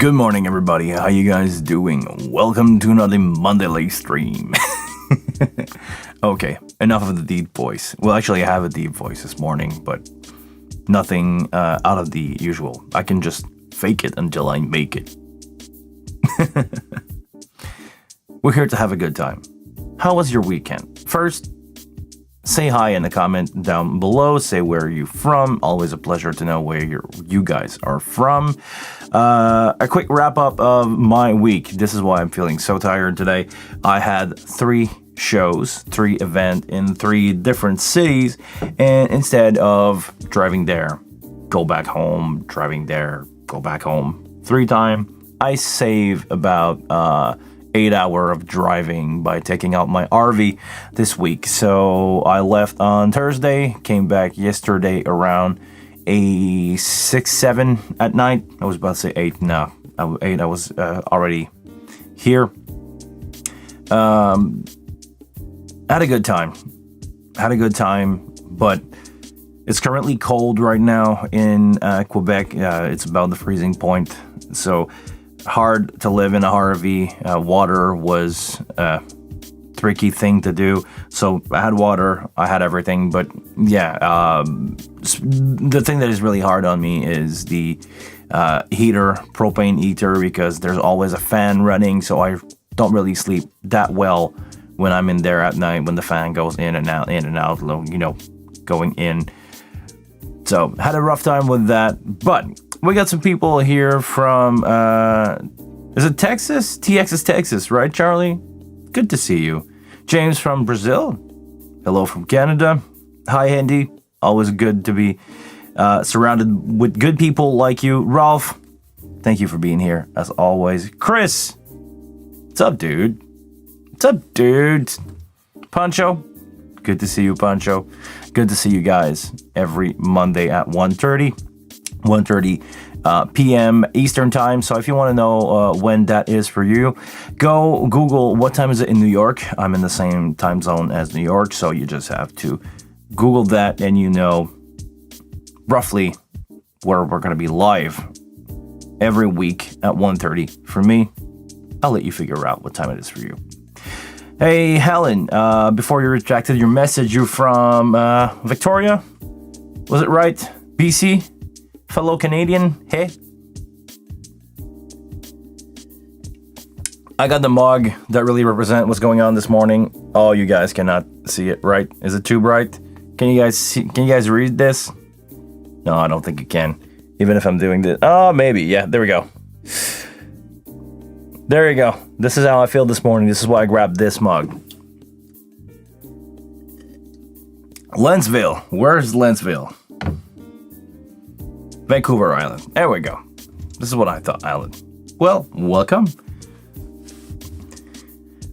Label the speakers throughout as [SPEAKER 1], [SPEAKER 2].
[SPEAKER 1] Good morning, everybody. How you guys doing? Welcome to another Monday late stream. Okay, enough of the deep voice. Well, actually, I have a deep voice this morning, but nothing out of the usual. I can just fake it until I make it. We're here to have a good time. How was your weekend? First, say hi in the comment down below. Say where you're from. Always a pleasure to know where you guys are from. A quick wrap up of my week. This is why I'm feeling so tired today. I had 3 events in 3 different cities, and instead of driving there, go back home, driving there, go back home 3 times, I save about 8 hours of driving by taking out my RV this week. So I left on Thursday, came back yesterday around 6, 7 at night. I was about to say 8. No, 8. I was already here. Had a good time, but it's currently cold right now in Quebec. It's about the freezing point, so hard to live in a RV. Water was a tricky thing to do. So I had water, I had everything, but yeah, the thing that is really hard on me is the propane heater, because there's always a fan running, so I don't really sleep that well when I'm in there at night when the fan goes in and out, going in. So had a rough time with that, but we got some people here from, is it Texas? TX is Texas, right, Charlie? Good to see you. James from Brazil. Hello from Canada. Hi, Andy. Always good to be surrounded with good people like you. Ralph, thank you for being here, as always. Chris, what's up, dude? What's up, dude? Pancho, good to see you, Pancho. Good to see you guys every Monday at 1:30 p.m. Eastern Time. So if you want to know when that is for you, go Google what time is it in New York. I'm in the same time zone as New York, so you just have to Google that and you know roughly where we're going to be live every week at 1:30. For me, I'll let you figure out what time it is for you. Hey, Helen, before you retracted your message, you're from Victoria? Was it right? BC? Fellow Canadian? Hey? I got the mug that really represents what's going on this morning. Oh, you guys cannot see it, right? Is it too bright? Can you guys read this? No, I don't think you can. Even if I'm doing this. Oh, maybe. Yeah, there we go. There you go. This is how I feel this morning. This is why I grabbed this mug. Lentzville. Where's Lentzville? Vancouver Island. There we go. This is what I thought, Island. Well, welcome.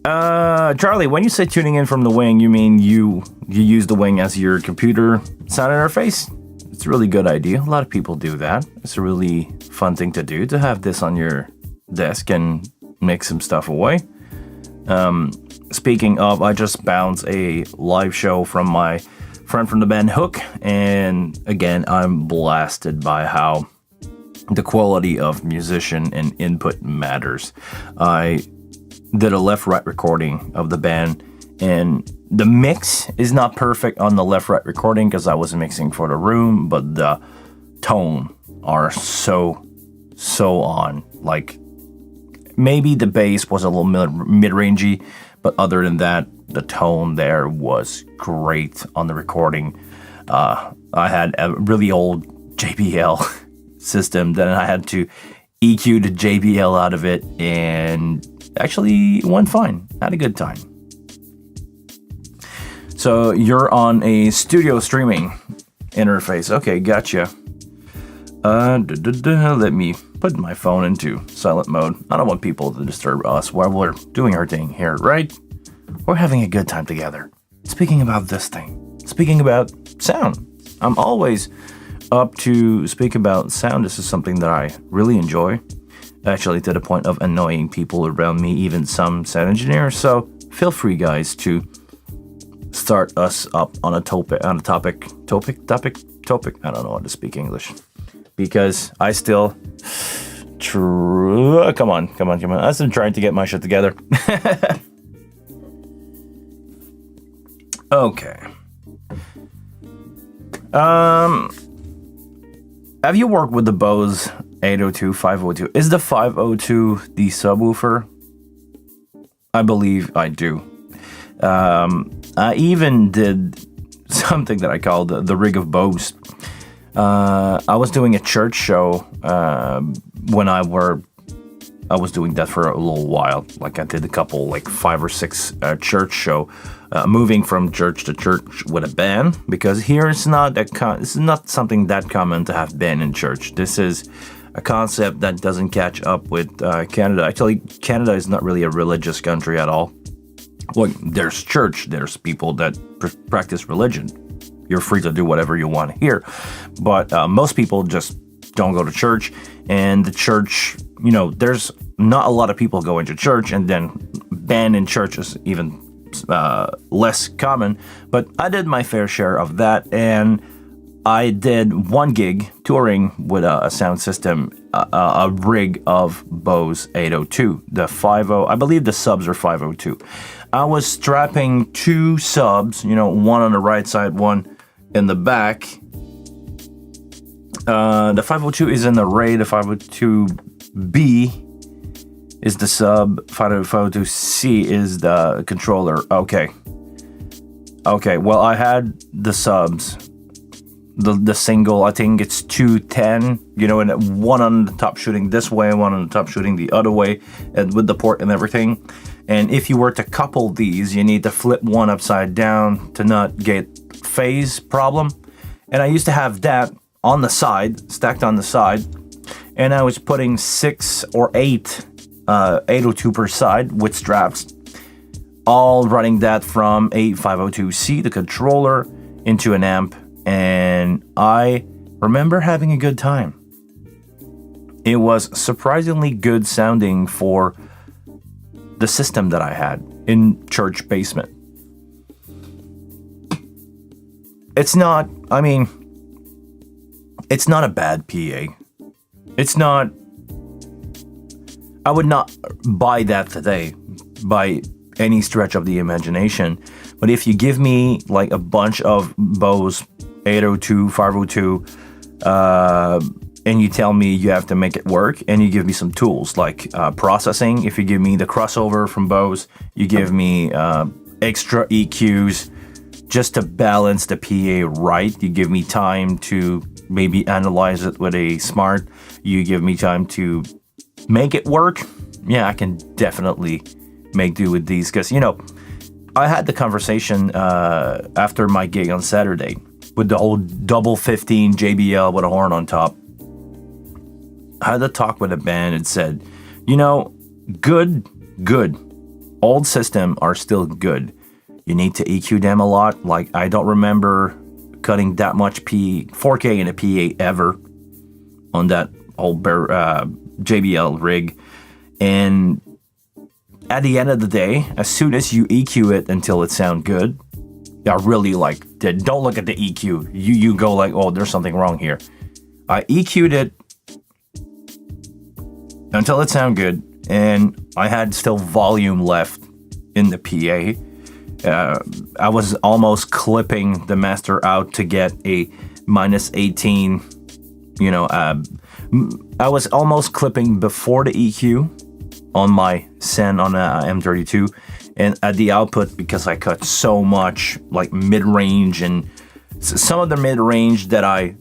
[SPEAKER 1] Charlie, when you say tuning in from the wing, you mean you use the wing as your computer sound interface? It's a really good idea. A lot of people do that. It's a really fun thing to do, to have this on your desk and make some stuff away. Speaking of, I just bounced a live show from my friend from the band Hook, and again, I'm blasted by how the quality of musician and input matters. I did a left-right recording of the band, and the mix is not perfect on the left-right recording because I was mixing for the room, but the tone are so on. Like, maybe the bass was a little mid-rangey, but other than that, the tone there was great on the recording. I had a really old JBL system, then I had to EQ the JBL out of it, and actually went fine. Had a good time. So you're on a studio streaming interface. Okay, gotcha. Let me put my phone into silent mode. I don't want people to disturb us while we're doing our thing here, right? We're having a good time together. Speaking about this thing, speaking about sound, I'm always up to speak about sound. This is something that I really enjoy, actually to the point of annoying people around me, even some sound engineers. So feel free, guys, to start us up on a topic. I don't know how to speak English, because I still Come on. I've been trying to get my shit together. Okay. Have you worked with the Bose 802, 502? Is the 502 the subwoofer? I believe I do. I even did something that I called the rig of Bose. I was doing a church show when I was doing that for a little while. Like I did a couple, like 5 or 6 church show, moving from church to church with a band, because here it's not it's not something that common to have band in church. This is a concept that doesn't catch up with Canada. Actually, Canada is not really a religious country at all. Well, there's church, there's people that practice religion. You're free to do whatever you want here, but most people just don't go to church, and the church, there's not a lot of people going to church, and then band in church is even less common. But I did my fair share of that, and I did one gig touring with a sound system, a rig of Bose 802, the 50. I believe the subs are 502. I was strapping 2 subs, one on the right side, one in the back. The 502 is in the array. The 502B is the sub. 502C is the controller. Okay. Well, I had the subs. The single, I think it's 210, and one on the top shooting this way, one on the top shooting the other way, and with the port and everything. And if you were to couple these, you need to flip one upside down to not get phase problem. And I used to have that on the side, stacked on the side, and I was putting 6 or 8 802 per side with straps, all running that from a 502C, the controller, into an amp. And I remember having a good time. It was surprisingly good sounding for the system that I had in church basement. It's not a bad PA. I would not buy that today by any stretch of the imagination. But if you give me like a bunch of Bose 802, 502, and you tell me you have to make it work, and you give me some tools like processing. If you give me the crossover from Bose, you give me extra EQs just to balance the PA right. You give me time to maybe analyze it with a smart. You give me time to make it work. Yeah, I can definitely make do with these, because I had the conversation after my gig on Saturday with the old double 15 JBL with a horn on top. I had to talk with a band and said, good. Old system are still good. You need to EQ them a lot. Like, I don't remember cutting that much 4K in a PA ever on that old JBL rig. And at the end of the day, as soon as you EQ it until it sounds good, I really don't look at the EQ. You go like, oh, there's something wrong here. I EQ'd it until it sounded good, and I had still volume left in the PA. I was almost clipping the master out to get a -18. I was almost clipping before the EQ on my Sen on a M32, and at the output, because I cut so much like mid-range, and some of the mid-range that I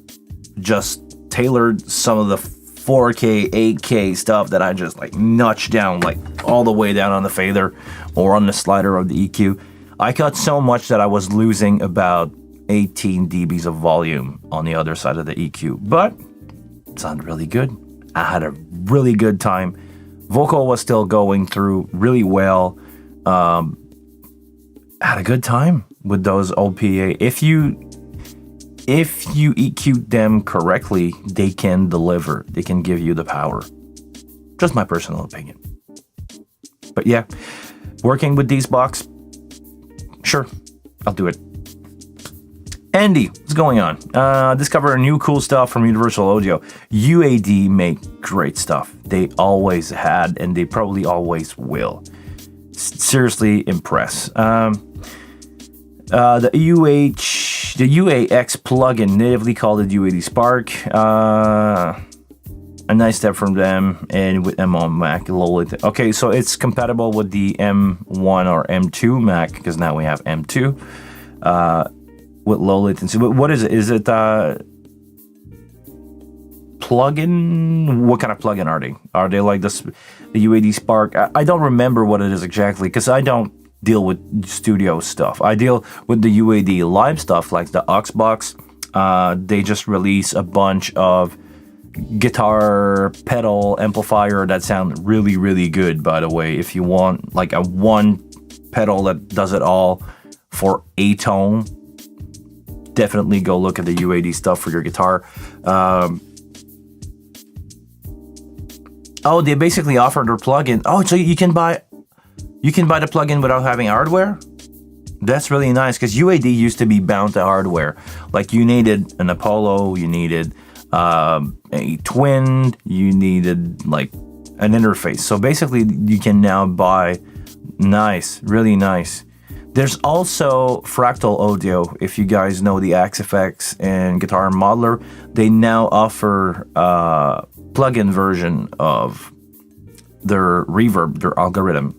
[SPEAKER 1] just tailored, some of the 4K, 8K stuff that I just notched down all the way down on the fader or on the slider of the EQ. I cut so much that I was losing about 18 dBs of volume on the other side of the EQ, but it sounded really good. I had a really good time. Vocal was still going through really well. I had a good time with those old PA. If you EQ them correctly, they can deliver. They can give you the power. Just my personal opinion. But yeah, working with these box, sure, I'll do it. Andy, what's going on? Discover new cool stuff from Universal Audio. UAD make great stuff. They always had, and they probably always will. Seriously impressed. The UAX plugin, natively called it UAD Spark. A nice step from them, and with M on Mac, low latency. Okay, so it's compatible with the M1 or M2 Mac, because now we have M2 with low latency. But what is it? Is it plugin? What kind of plugin are they? Are they like the UAD Spark? I don't remember what it is exactly, because I don't deal with studio stuff. I deal with the UAD live stuff, like the Auxbox. They just release a bunch of guitar pedal amplifier that sound really, really good, by the way. If you want like a one pedal that does it all for a tone, definitely go look at the UAD stuff for your guitar. Oh, they basically offer their plugin. Oh, so you can buy the plugin without having hardware? That's really nice, because UAD used to be bound to hardware. Like, you needed an Apollo, you needed a Twin, you needed like an interface. So basically you can now buy nice, really nice. There's also Fractal Audio. If you guys know the XFX and Guitar Modeler, they now offer a plugin version of their reverb, their algorithm.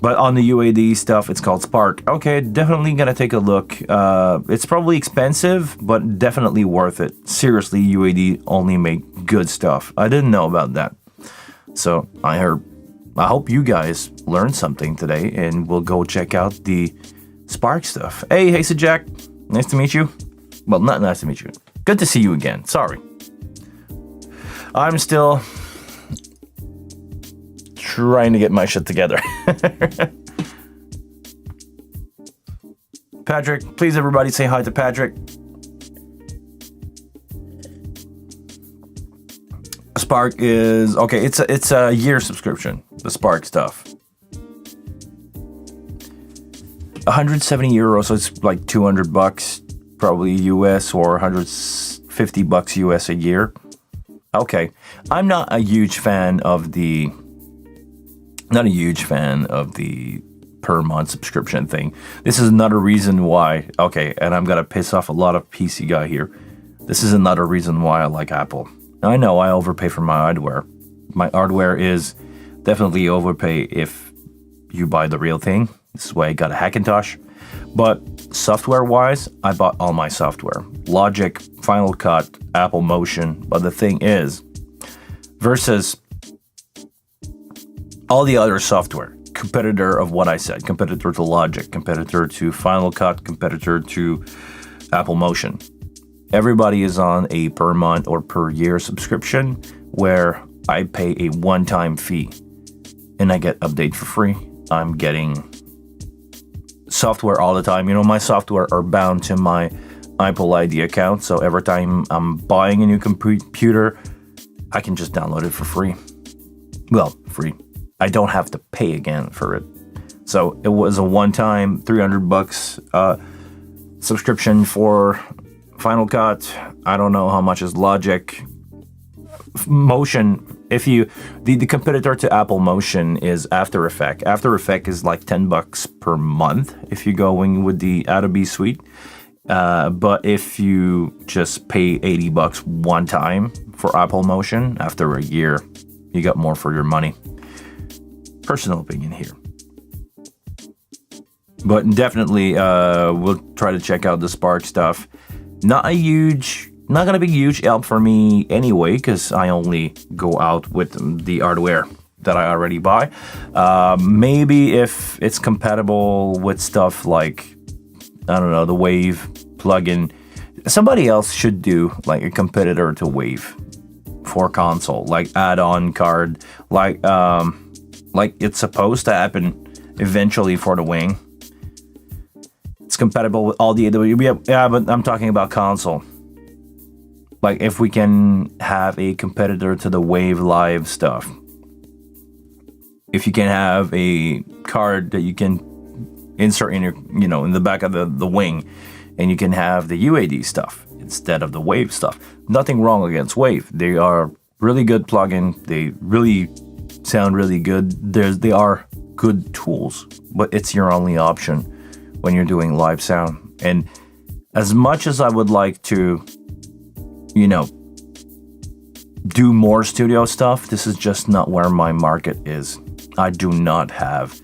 [SPEAKER 1] But on the UAD stuff, it's called Spark. Okay, definitely gonna take a look. It's probably expensive, but definitely worth it. Seriously, UAD only make good stuff. I didn't know about that. So I hope you guys learned something today, and we'll go check out the Spark stuff. Hey, Hasted Jack. Nice to meet you. Well, not nice to meet you. Good to see you again. Sorry. I'm still trying to get my shit together. Patrick, please everybody say hi to Patrick. Spark is okay. It's a year subscription. The Spark stuff. 170 euros, so it's like $200 probably US, or 150 bucks US a year. Okay, I'm not a huge fan of the per month subscription thing. This is another reason why. Okay, and I'm gonna piss off a lot of PC guy here. This is another reason why I like Apple. I know I overpay for my hardware. My hardware is definitely overpay if you buy the real thing. This is why I got a Hackintosh. But software-wise, I bought all my software. Logic, Final Cut, Apple Motion. But the thing is, versus all the other software, competitor of what I said, competitor to Logic, competitor to Final Cut, competitor to Apple Motion. Everybody is on a per month or per year subscription where I pay a one-time fee and I get update for free. I'm getting software all the time. You know, my software are bound to my Apple ID account, so every time I'm buying a new computer, I can just download it for free. Well, free. I don't have to pay again for it. So it was a one-time $300 subscription for Final Cut. I don't know how much is Logic. Motion, if you the competitor to Apple Motion is After Effects. After Effects is like $10 per month if you're going with the Adobe suite. But if you just pay $80 one time for Apple Motion, after a year, you got more for your money. Personal opinion here. But definitely, we'll try to check out the Spark stuff. Not gonna be a huge help for me anyway, because I only go out with the hardware that I already buy. Maybe if it's compatible with stuff like, I don't know, the Wave plugin. Somebody else should do like a competitor to Wave for console, like add-on card, like it's supposed to happen eventually for the Wing. It's compatible with all the yeah, but I'm talking about console. Like if we can have a competitor to the Wave Live stuff. If you can have a card that you can insert in your, in the back of the Wing, and you can have the UAD stuff instead of the Wave stuff. Nothing wrong against Wave. They are really good plugin. They really sound really good. They are good tools, but it's your only option when you're doing live sound. And as much as I would like to, do more studio stuff, this is just not where my market is. I do not have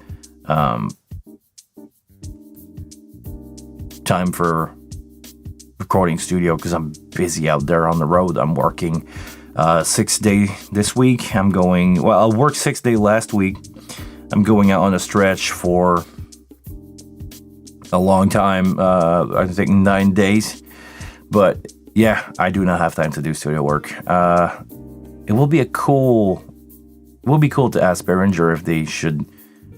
[SPEAKER 1] time for recording studio because I'm busy out there on the road. I'm working 6 day this week. I worked 6 day last week. I'm going out on a stretch for a long time, I think 9 days. But yeah, I do not have time to do studio work. It will be cool to ask Behringer if they should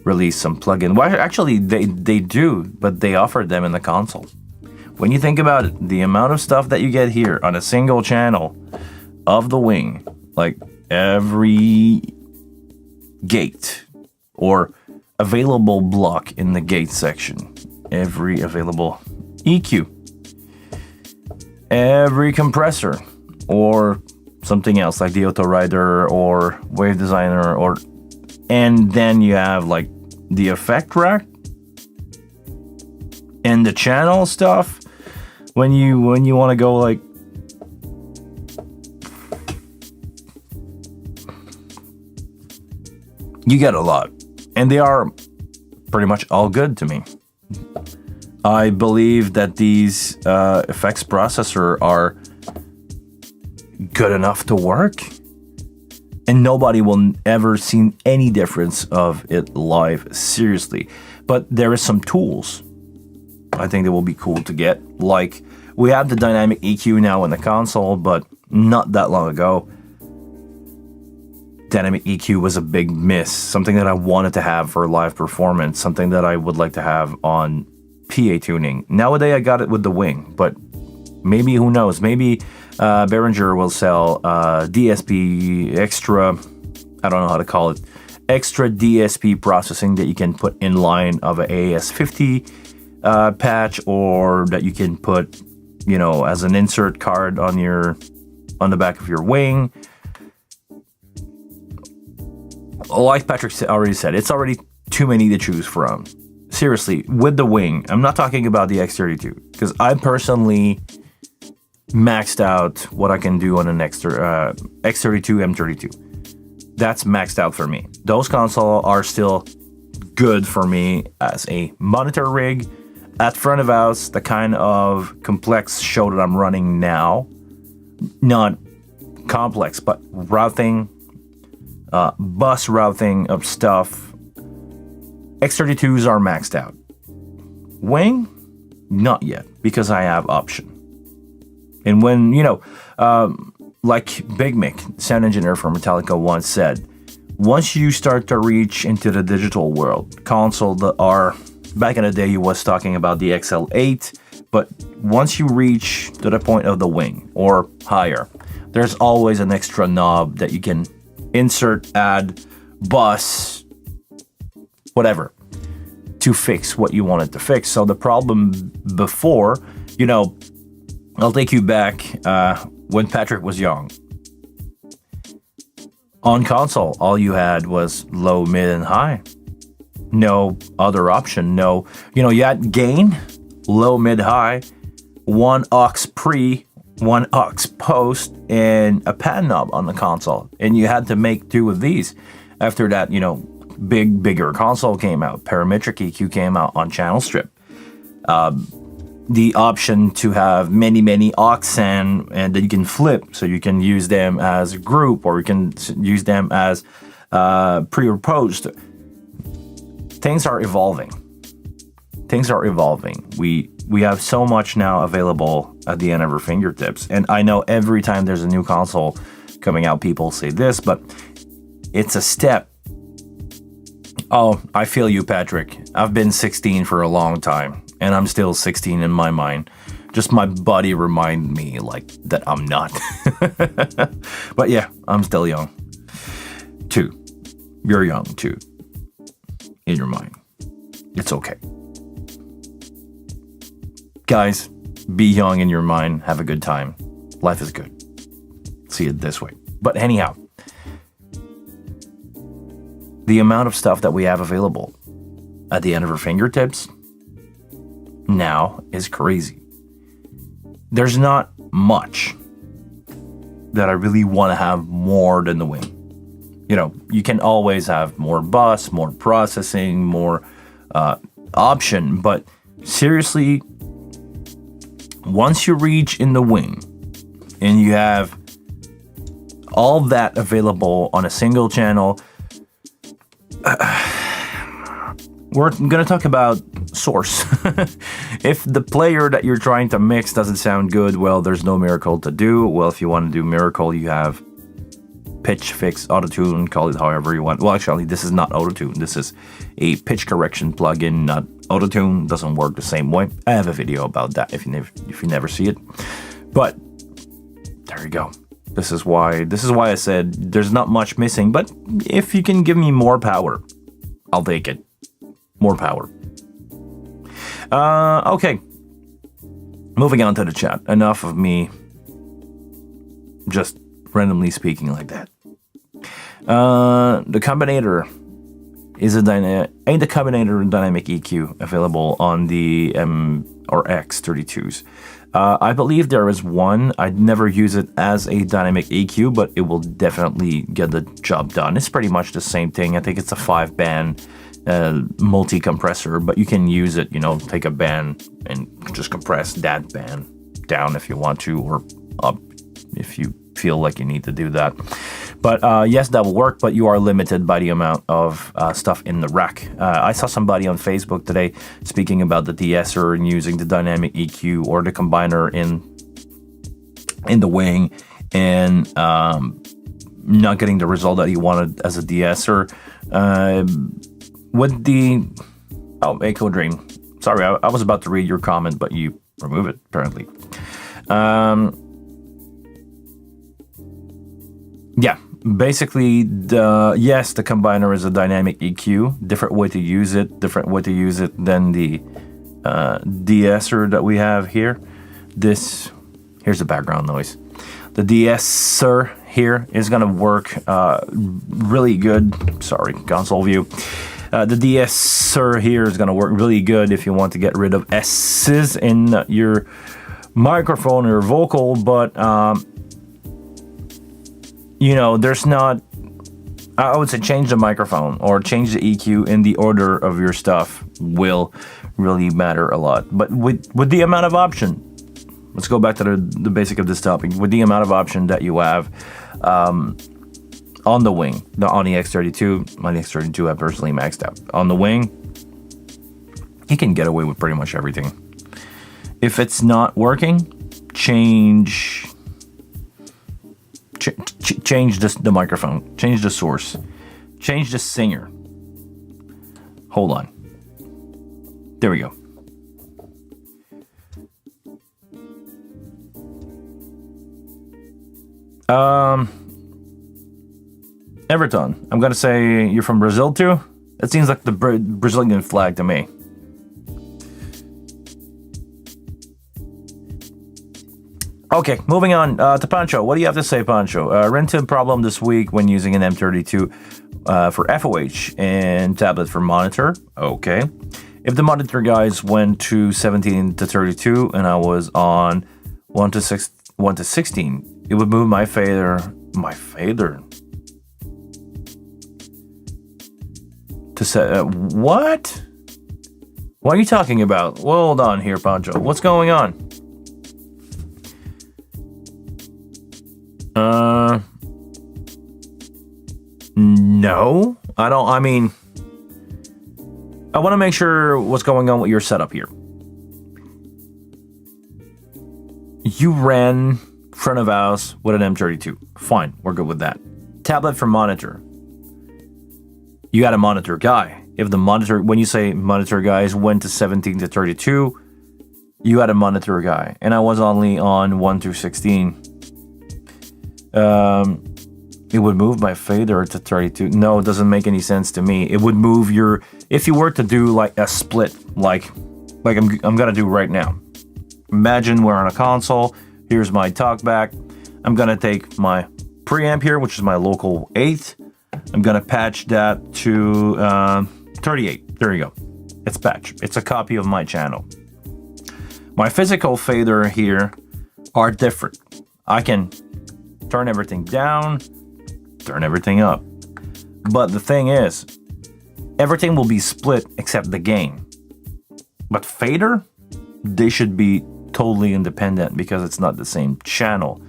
[SPEAKER 1] release some plugin. Well, actually, they do, but they offered them in the console. When you think about it, the amount of stuff that you get here on a single channel of the wing, like every gate or available block in the gate section, every available EQ, every compressor, or something else like the Auto Rider or Wave Designer, and then you have like the effect rack and the channel stuff. When you want to go like you get a lot, and they are pretty much all good to me. I believe that these effects processor are good enough to work, and nobody will ever see any difference of it live, seriously. But there is some tools I think that will be cool to get. Like, we have the dynamic EQ now in the console, but not that long ago, dynamic EQ was a big miss. Something that I wanted to have for live performance, something that I would like to have on PA tuning. Nowadays, I got it with the wing, but maybe, who knows? Maybe Behringer will sell DSP extra, I don't know how to call it, extra DSP processing that you can put in line of an AS50 patch, or that you can put, as an insert card on the back of your wing. Like Patrick already said, it's already too many to choose from. Seriously, with the wing, I'm not talking about the X32, because I personally maxed out what I can do on an X32, M32. That's maxed out for me. Those consoles are still good for me as a monitor rig at front of house, the kind of complex show that I'm running now. Not complex, but routing, bus routing of stuff. X32s are maxed out. Wing, not yet, because I have option. And when, like Big Mick, sound engineer for Metallica, once said, once you start to reach into the digital world, console that are, back in the day he was talking about the XL8, but once you reach to the point of the wing or higher, there's always an extra knob that you can insert, add, bus, whatever, to fix what you wanted to fix. So the problem before, I'll take you back when Patrick was young. On console, all you had was low, mid, and high. No other option. No, you had gain, low, mid, high, one aux pre, one aux post, and a pad knob on the console. And you had to make do with these. After that, bigger console came out. Parametric EQ came out on channel strip. The option to have many aux and that you can flip, so you can use them as a group, or you can use them as pre or post. Things are evolving. We have so much now available at the end of our fingertips. And I know every time there's a new console coming out, people say this, but it's a step. Oh, I feel you, Patrick. I've been 16 for a long time, and I'm still 16 in my mind. Just my body remind me that I'm not. But yeah, I'm still young. Too. You're young too. In your mind. It's okay. Guys, Be young in your mind. Have a good time. Life is good. See it this way. But anyhow, the amount of stuff that we have available at the end of our fingertips now is crazy. There's not much that I really want to have more than the wing. You know, you can always have more bus, more processing, more option, but seriously, once you reach in the wing and you have all that available on a single channel, we're going to talk about source. If the player that you're trying to mix doesn't sound good, well, there's no miracle to do. Well, if you want to do miracle, you have pitch, fix, auto-tune, call it however you want. Well, actually, this is not auto-tune. This is a pitch correction plugin, not auto-tune. Doesn't work the same way. I have a video about that if you never see it. But there you go. This is why I said there's not much missing. But if you can give me more power, I'll take it. More power. Okay. Moving on to the chat. Enough of me just randomly speaking like that. The combinator is ain't the combinator dynamic EQ available on the M or X32s. I believe there is one. I'd never use it as a dynamic EQ, but it will definitely get the job done. It's pretty much the same thing. I think it's a 5-band multi-compressor, but you can use it, you know, take a band and just compress that band down if you want to, or up if you feel like you need to do that. But yes, that will work, but you are limited by the amount of stuff in the rack. I saw somebody on Facebook today speaking about the de-esser and using the dynamic EQ or the combiner in the wing, and not getting the result that he wanted as a de-esser. With the Echo Dream. Sorry, I was about to read your comment, but you remove it apparently. Yeah, basically the combiner is a dynamic EQ. Different way to use it. Different way to use it than the de-esser that we have here. Here's the background noise. The de-esser here is gonna work really good. Sorry, console view. The de-esser here is going to work really good if you want to get rid of S's in your microphone or your vocal, but you know, there's not. I would say change the microphone or change the EQ in the order of your stuff will really matter a lot. But with the amount of option, let's go back to the basic of this topic. With the amount of option that you have. On the wing, on the X32, on the X32 I personally maxed out. On the wing, you can get away with pretty much everything. If it's not working, change the microphone, change the source, change the singer. Hold on. There we go. Everton, I'm gonna say you're from Brazil too? That seems like the Brazilian flag to me. Okay, moving on to Pancho. What do you have to say, Pancho? Ran into a problem this week when using an M32 for FOH and tablet for monitor. Okay. If the monitor guys went to 17 to 32 and I was on 1 to 16, it would move my fader. To say what? What are you talking about? Well, hold on here, Pancho. What's going on? No, I don't. I mean, I want to make sure what's going on with your setup here. You ran front of house with an M32. Fine, we're good with that. Tablet for monitor. You got a monitor guy. If the monitor, when you say monitor guys went to 17 to 32, you had a monitor guy. And I was only on 1 through 16. It would move my fader to 32. No, it doesn't make any sense to me. It would move your, if you were to do like a split, like I'm gonna do right now. Imagine we're on a console. Here's my talkback. I'm gonna take my preamp here, which is my local 8. I'm gonna patch that to 38. There you go. It's patched. It's a copy of my channel. My physical fader here are different. I can turn everything down, turn everything up. But the thing is, everything will be split except the gain. But fader, they should be totally independent because it's not the same channel.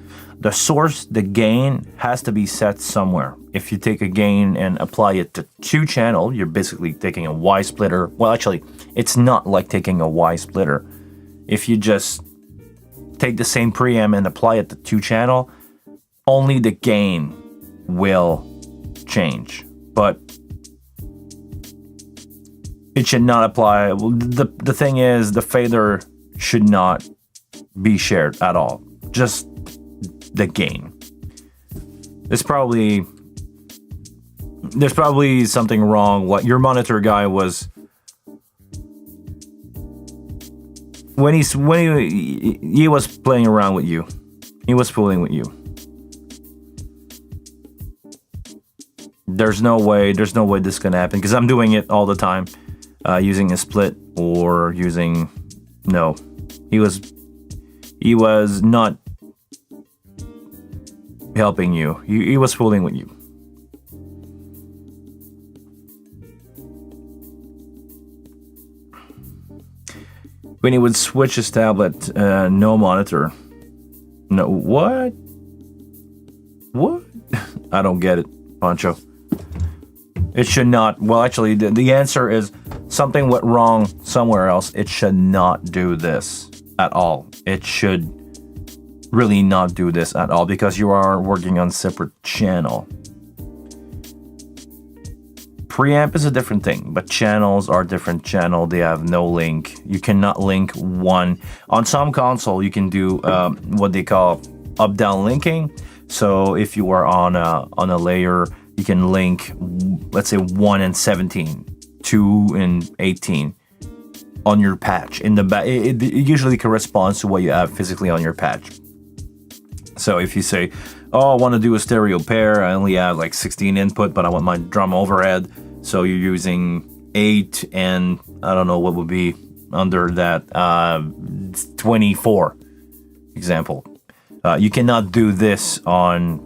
[SPEAKER 1] The source, the gain, has to be set somewhere. If you take a gain and apply it to 2 channel, you're basically taking a Y splitter. Well, actually, it's not like taking a Y splitter. If you just take the same preamp and apply it to 2 channel, only the gain will change. But it should not apply. Well, the thing is, the fader should not be shared at all. Just the gain. There's probably something wrong. What your monitor guy was when he was playing around with you. He was fooling with you. There's no way this can happen because I'm doing it all the time, using a split or using no. He was not helping you. He was fooling with you. When he would switch his tablet, no monitor. No, what? What? I don't get it, Pancho. It should not. Well, actually, the answer is something went wrong somewhere else. It should not do this at all. It should really not do this at all because you are working on separate channel. Preamp is a different thing, but channels are different channel. They have no link. You cannot link one. On some console, you can do what they call up-down linking. So if you are on a layer, you can link, let's say 1 and 17, 2 and 18 on your patch. In the back, it usually corresponds to what you have physically on your patch. So if you say, oh, I want to do a stereo pair, I only have like 16 input, but I want my drum overhead. So you're using 8 and I don't know what would be under that, 24 example. You cannot do this on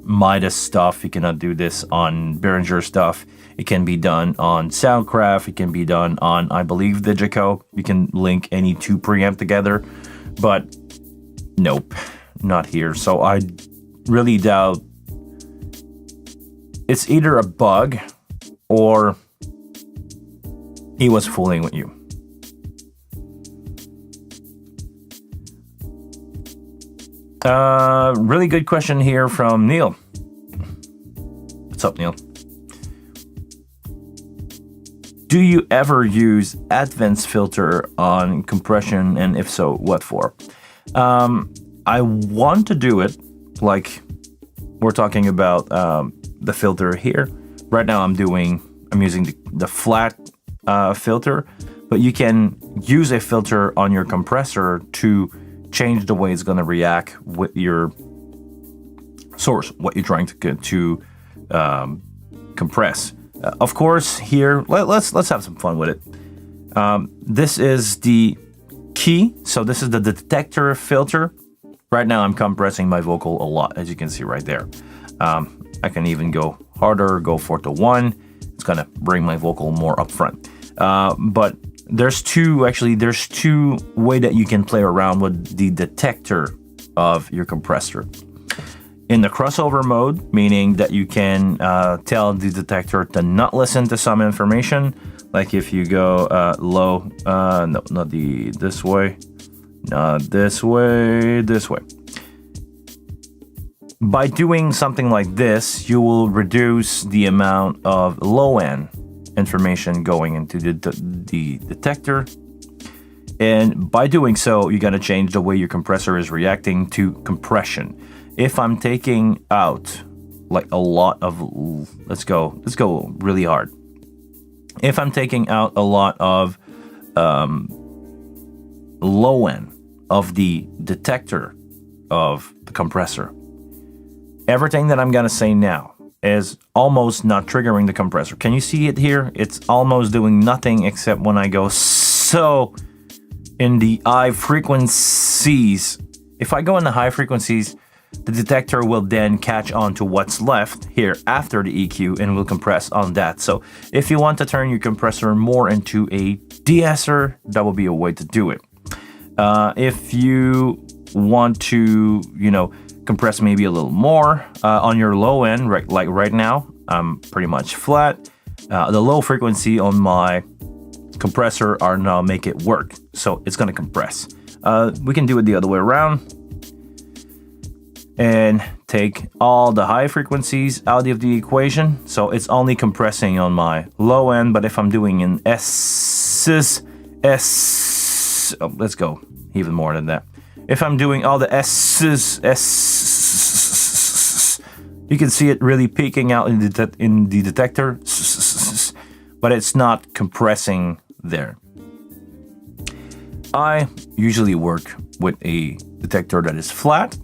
[SPEAKER 1] Midas stuff. You cannot do this on Behringer stuff. It can be done on Soundcraft. It can be done on, I believe, Digico. You can link any 2 preamp together, but nope, not here. So I really doubt it's either a bug or he was fooling with you. Really good question here from Neil. What's up, Neil? Do you ever use advanced filter on compression, and if so, what for? I want to do it, like we're talking about the filter here. Right now I'm using the flat filter, but you can use a filter on your compressor to change the way it's going to react with your source, what you're trying to compress. Of course, here let's have some fun with it. This is the key, so this is the detector filter. Right now I'm compressing my vocal a lot, as you can see right there. I can even go harder, go 4-to-1. It's gonna bring my vocal more up front. But there's two ways that you can play around with the detector of your compressor. In the crossover mode, meaning that you can tell the detector to not listen to some information, like if you go low, no, not this way, not this way, this way. By doing something like this, you will reduce the amount of low-end information going into the detector. And by doing so, you're gonna change the way your compressor is reacting to compression. If I'm taking out like a lot of, let's go really hard. If I'm taking out a lot of low end, of the detector of the compressor. Everything that I'm gonna say now is almost not triggering the compressor. Can you see it here? It's almost doing nothing except when I go so in the high frequencies. If I go in the high frequencies, the detector will then catch on to what's left here after the EQ and will compress on that. So if you want to turn your compressor more into a de-esser, that will be a way to do it. If you want to, compress maybe a little more on your low end, right? Like right now, I'm pretty much flat. The low frequency on my compressor are now make it work, so it's gonna compress. We can do it the other way around and take all the high frequencies out of the equation, so it's only compressing on my low end. But if I'm doing an let's go even more than that. If I'm doing all the S's, you can see it really peaking out in the detector, but it's not compressing there. I usually work with a detector that is flat,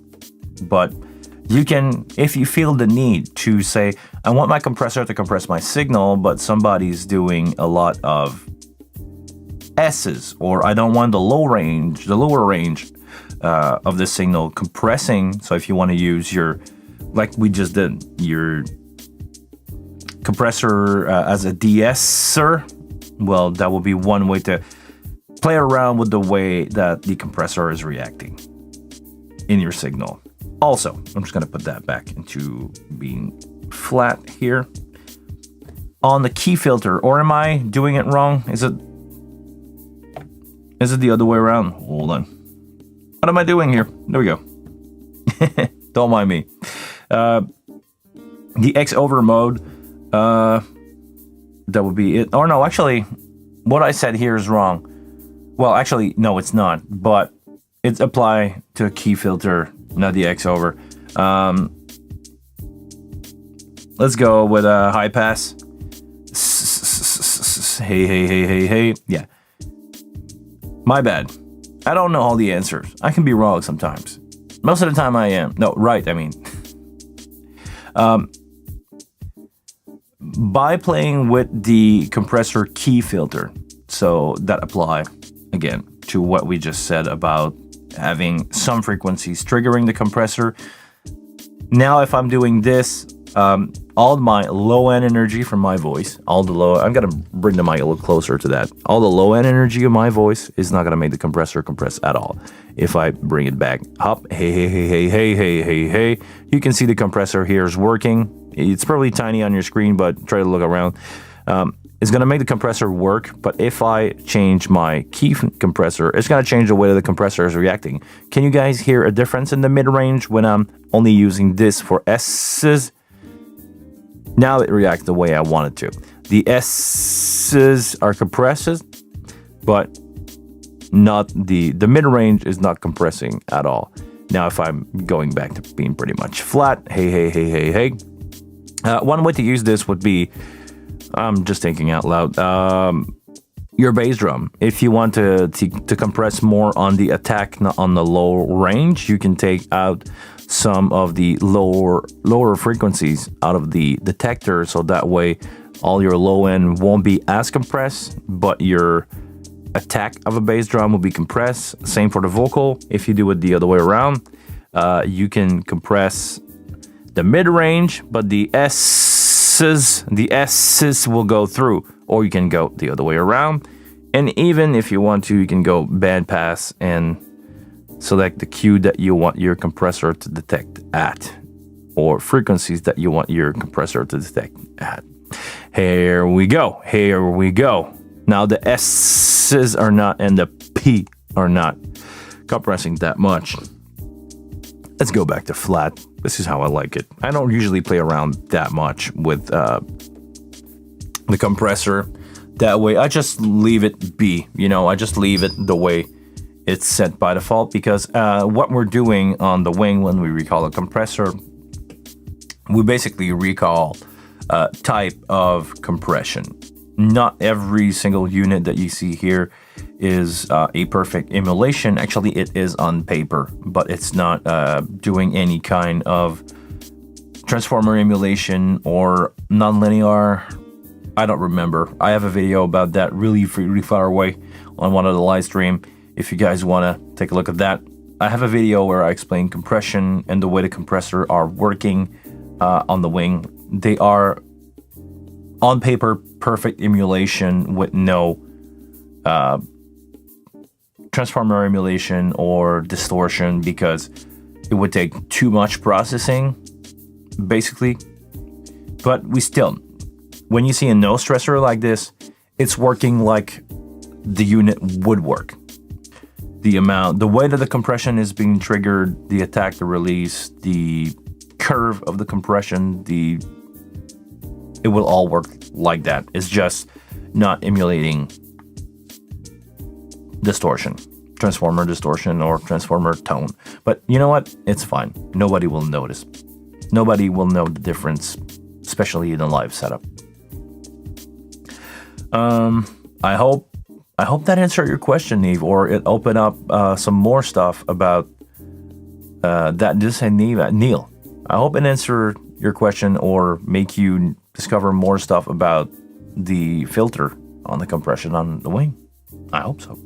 [SPEAKER 1] but you can, if you feel the need to say, I want my compressor to compress my signal, but somebody's doing a lot of S's, or I don't want the lower range of the signal compressing. So if you want to use your, like we just did, your compressor as a de-esser, well, that will be one way to play around with the way that the compressor is reacting in your signal. Also, I'm just going to put that back into being flat here. On the key filter, or am I doing it wrong? Is it the other way around? Hold on. What am I doing here? There we go. Don't mind me. The X over mode, that would be it. Or no, actually, what I said here is wrong. Well, actually, no, it's not. But it's apply to a key filter, not the X over. Let's go with a high pass. Hey. Yeah. My bad. I don't know all the answers. I can be wrong sometimes. Most of the time I am. No, right, I mean. By playing with the compressor key filter, so that apply, again, to what we just said about having some frequencies triggering the compressor. Now, if I'm doing this, all my low-end energy from my voice, I'm going to bring the mic a little closer to that. All the low-end energy of my voice is not going to make the compressor compress at all. If I bring it back up, hey, you can see the compressor here is working. It's probably tiny on your screen, but try to look around. It's going to make the compressor work, but if I change my key compressor, it's going to change the way that the compressor is reacting. Can you guys hear a difference in the mid-range when I'm only using this for S's? Now it reacts the way I want it to. The S's are compressed, but not the mid-range is not compressing at all. Now if I'm going back to being pretty much flat, hey. One way to use this would be, I'm just thinking out loud, your bass drum. If you want to compress more on the attack, not on the low range, you can take out some of the lower frequencies out of the detector, so that way all your low end won't be as compressed, but your attack of a bass drum will be compressed. Same for the vocal. If you do it the other way around, you can compress the mid-range, but the S's will go through, or you can go the other way around. And even if you want to, you can go bandpass and select the Q that you want your compressor to detect at, or frequencies that you want your compressor to detect at. Here we go. Now the S's are not, and the P are not compressing that much. Let's go back to flat. This is how I like it. I don't usually play around that much with the compressor. That way, I just leave it be. I just leave it the way it's set by default, because what we're doing on the wing when we recall a compressor, we basically recall type of compression. Not every single unit that you see here is a perfect emulation. Actually, it is on paper, but it's not doing any kind of transformer emulation or nonlinear. I don't remember. I have a video about that really far away on one of the live stream. If you guys want to take a look at that, I have a video where I explain compression and the way the compressor are working on the wing. They are on paper perfect emulation with no transformer emulation or distortion, because it would take too much processing, basically. But we still, when you see a no stressor like this, it's working like the unit would work. The way that the compression is being triggered, the attack, the release, the curve of the compression, it will all work like that. It's just not emulating distortion, transformer distortion or transformer tone. But you know what? It's fine. Nobody will notice. Nobody will know the difference, especially in a live setup. I hope that answered your question, Neve, or it opened up some more stuff about that. Just say Neil. I hope it answered your question or make you discover more stuff about the filter on the compression on the wing. I hope so.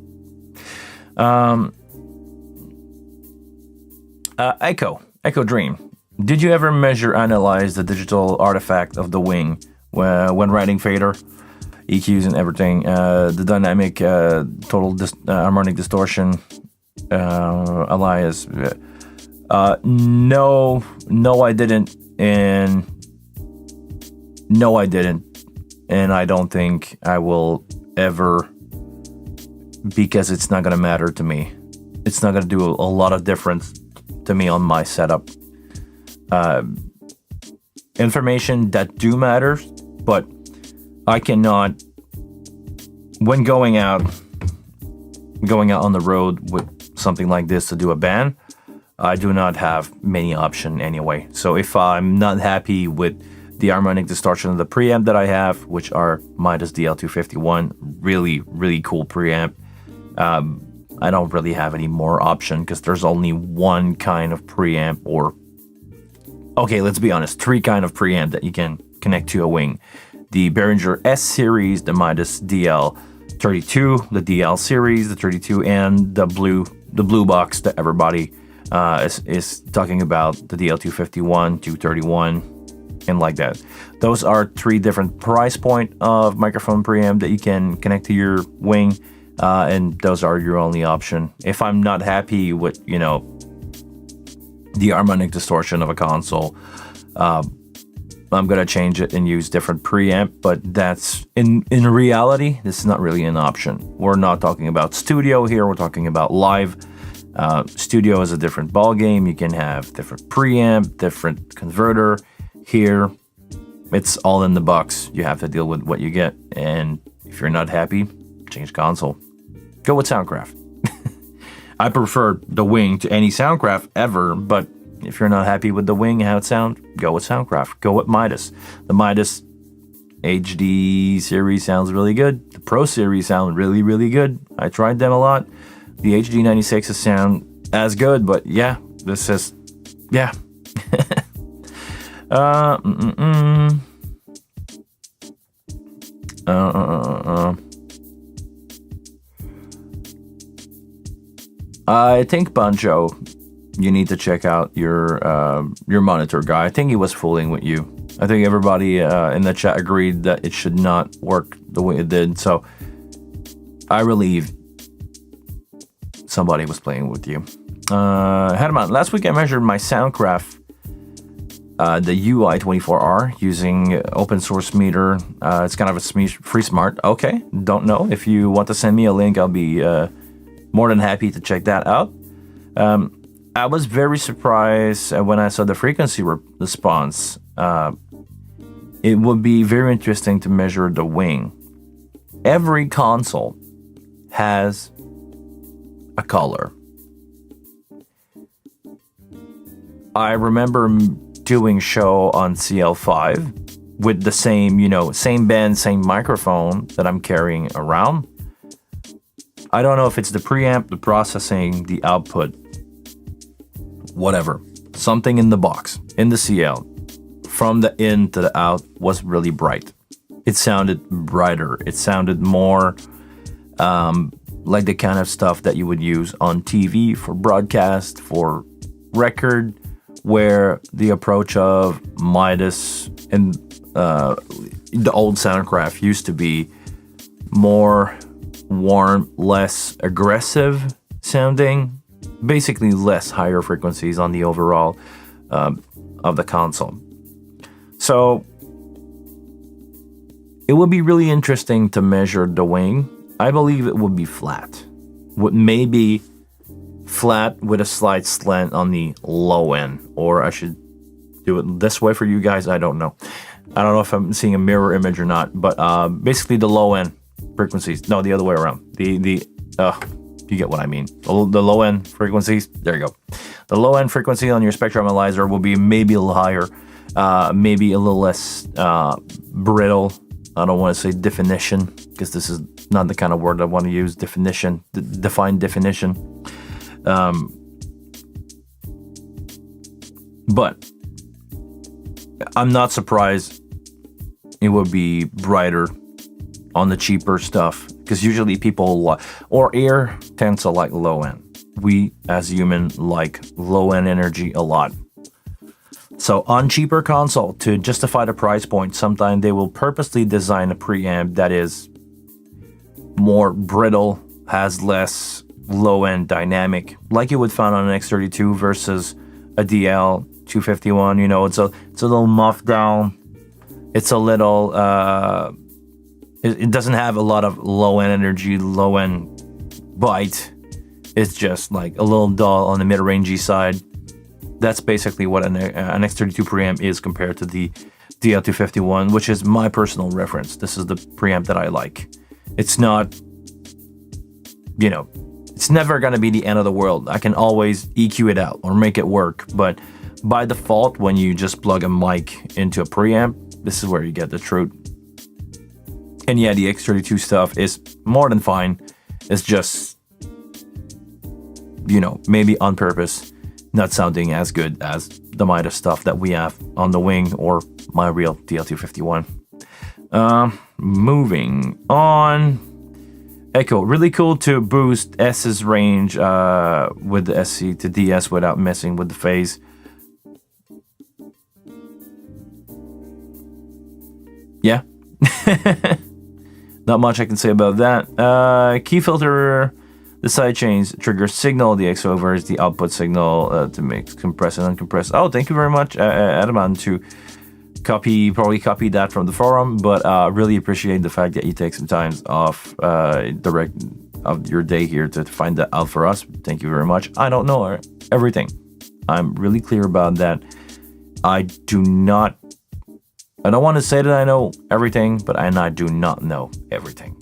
[SPEAKER 1] Echo Dream. Did you ever analyze the digital artifact of the wing when writing fader, EQs and everything, the dynamic total harmonic distortion, alias? No, I didn't, and no, I didn't, and I don't think I will ever, because it's not gonna matter to me. It's not gonna do a lot of difference to me on my setup. Information that do matter, but I cannot, when going out on the road with something like this to do a band, I do not have many options anyway. So if I'm not happy with the harmonic distortion of the preamp that I have, which are Midas DL251, really cool preamp, I don't really have any more option, because there's only one kind of preamp, or okay, let's be honest, three kind of preamp that you can connect to a wing. The Behringer S series, the Midas DL32, the DL series, the 32, and the blue box that everybody is talking about, the DL251, 231, and like that. Those are three different price point of microphone preamp that you can connect to your wing, and those are your only option. If I'm not happy with, the harmonic distortion of a console, I'm gonna change it and use different preamp, but that's in reality, this is not really an option. We're not talking about studio here, we're talking about live. Studio is a different ball game. You can have different preamp, different converter. Here, it's all in the box. You have to deal with what you get, and if you're not happy, change console. Go with Soundcraft. I prefer the wing to any Soundcraft ever, but if you're not happy with the wing, how it sounds, go with Soundcraft. Go with Midas. The Midas HD series sounds really good. The Pro series sound really good. I tried them a lot. The HD 96s sound as good, but yeah, this is, yeah. I think, Banjo, you need to check out your monitor guy. I think he was fooling with you. I think everybody in the chat agreed that it should not work the way it did. So I believe somebody was playing with you. Harman, last week I measured my Soundcraft, the UI24R, using open source meter. It's kind of a free smart. Okay, don't know. If you want to send me a link, I'll be more than happy to check that out. I was very surprised when I saw the frequency response. It would be very interesting to measure the wing. Every console has a color. I remember doing show on CL5 with the same, same band, same microphone that I'm carrying around. I don't know if it's the preamp, the processing, the output, whatever. Something in the box, in the CL, from the in to the out was really bright. It sounded brighter. It sounded more like the kind of stuff that you would use on TV for broadcast, for record, where the approach of Midas and the old Soundcraft used to be more warm, less aggressive sounding, basically less higher frequencies on the overall of the console. So it would be really interesting to measure the wing. I believe it would be flat. Would maybe flat with a slight slant on the low end, or I should do it this way for you guys. I don't know. I don't know if I'm seeing a mirror image or not, but basically the low end frequencies. No, the other way around. You get what I mean. The low end frequencies. There you go. The low end frequency on your spectrum analyzer will be maybe a little higher, maybe a little less brittle. I don't want to say definition, because this is not the kind of word I want to use. Definition, define definition. But I'm not surprised it would be brighter on the cheaper stuff, because usually people or air tends to like low end. We as humans like low end energy a lot. So on cheaper console, to justify the price point, sometimes they will purposely design a preamp that is more brittle, has less low-end dynamic, like you would find on an X32 versus a DL251. You know, it's a little muffed down. It's a little it doesn't have a lot of low-end energy, low-end bite. It's just like a little dull on the mid-rangey side. That's basically what an X32 preamp is compared to the DL251, which is my personal reference. This is the preamp that I like. It's not, it's never going to be the end of the world. I can always EQ it out or make it work. But by default, when you just plug a mic into a preamp, this is where you get the truth. And yeah, the X32 stuff is more than fine. It's just, maybe on purpose, not sounding as good as the Midas stuff that we have on the wing or my real DL251. Moving on. Echo, really cool to boost S's range with the SC to DS without messing with the phase. Yeah. Not much I can say about that. Key filter. The sidechains trigger signal. The X over is the output signal to make compress and uncompress. Oh, thank you very much, Adaman, to probably copy that from the forum. But really appreciate the fact that you take some time off of your day here to find that out for us. Thank you very much. I don't know everything. I'm really clear about that. I don't want to say that I know everything, but I do not know everything.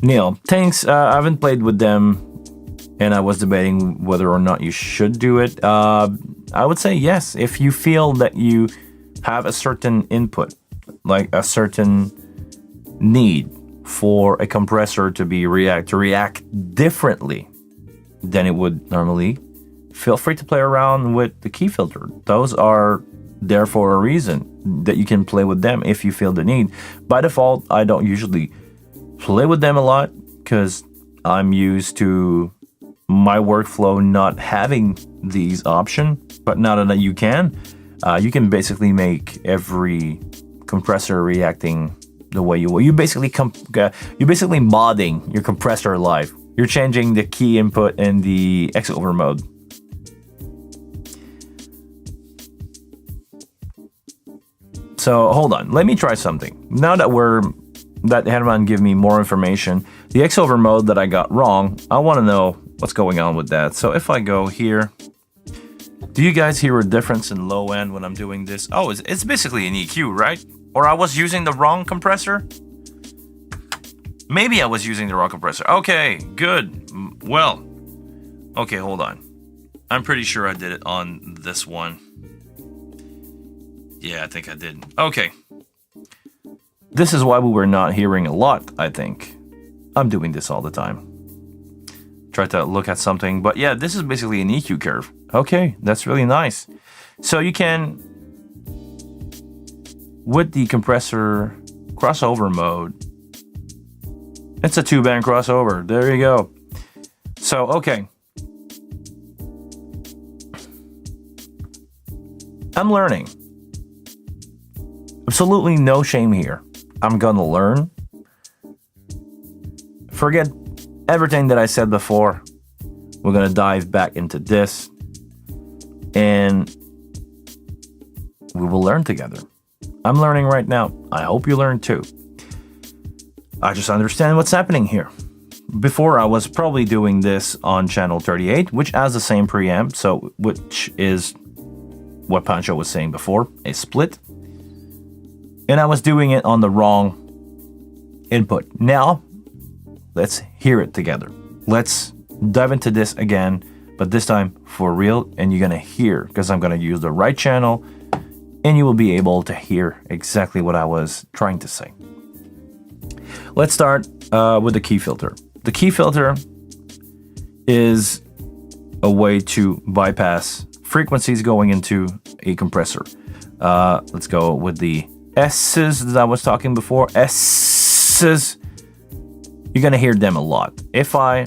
[SPEAKER 1] Neil, thanks. I haven't played with them, and I was debating whether or not you should do it. I would say yes, if you feel that you have a certain input, like a certain need for a compressor to react differently than it would normally. Feel free to play around with the key filter. Those are there for a reason, that you can play with them if you feel the need. By default, I don't usually play with them a lot because I'm used to my workflow not having these options. But now that you can basically make every compressor reacting the way you will. You're basically modding your compressor live. You're changing the key input in the X over mode. So hold on, let me try something. Now that Herman gave me more information, the X over mode that I got wrong, I want to know what's going on with that. So if I go here, do you guys hear a difference in low end when I'm doing this? Oh, it's basically an EQ, right? Or I was using the wrong compressor? Maybe I was using the wrong compressor. Okay, good. Well, okay, hold on. I'm pretty sure I did it on this one. Yeah, I think I did. Okay. This is why we were not hearing a lot, I think. I'm doing this all the time. Try to look at something, but yeah, this is basically an EQ curve. Okay, that's really nice. So you can, with the compressor crossover mode, it's a 2-band crossover. There you go. So, okay. I'm learning. Absolutely no shame here. I'm gonna learn. Forget everything that I said before. We're gonna dive back into this, and we will learn together. I'm learning right now. I hope you learn too. I just understand what's happening here. Before, I was probably doing this on channel 38, which has the same preamp, so which is what Pancho was saying before, a split. And I was doing it on the wrong input. Now, let's hear it together. Let's dive into this again, but this time for real, and you're gonna hear, because I'm gonna use the right channel, and you will be able to hear exactly what I was trying to say. Let's start with the key filter. The key filter is a way to bypass frequencies going into a compressor. Let's go with the S's that I was talking before. S's, you're gonna hear them a lot. If I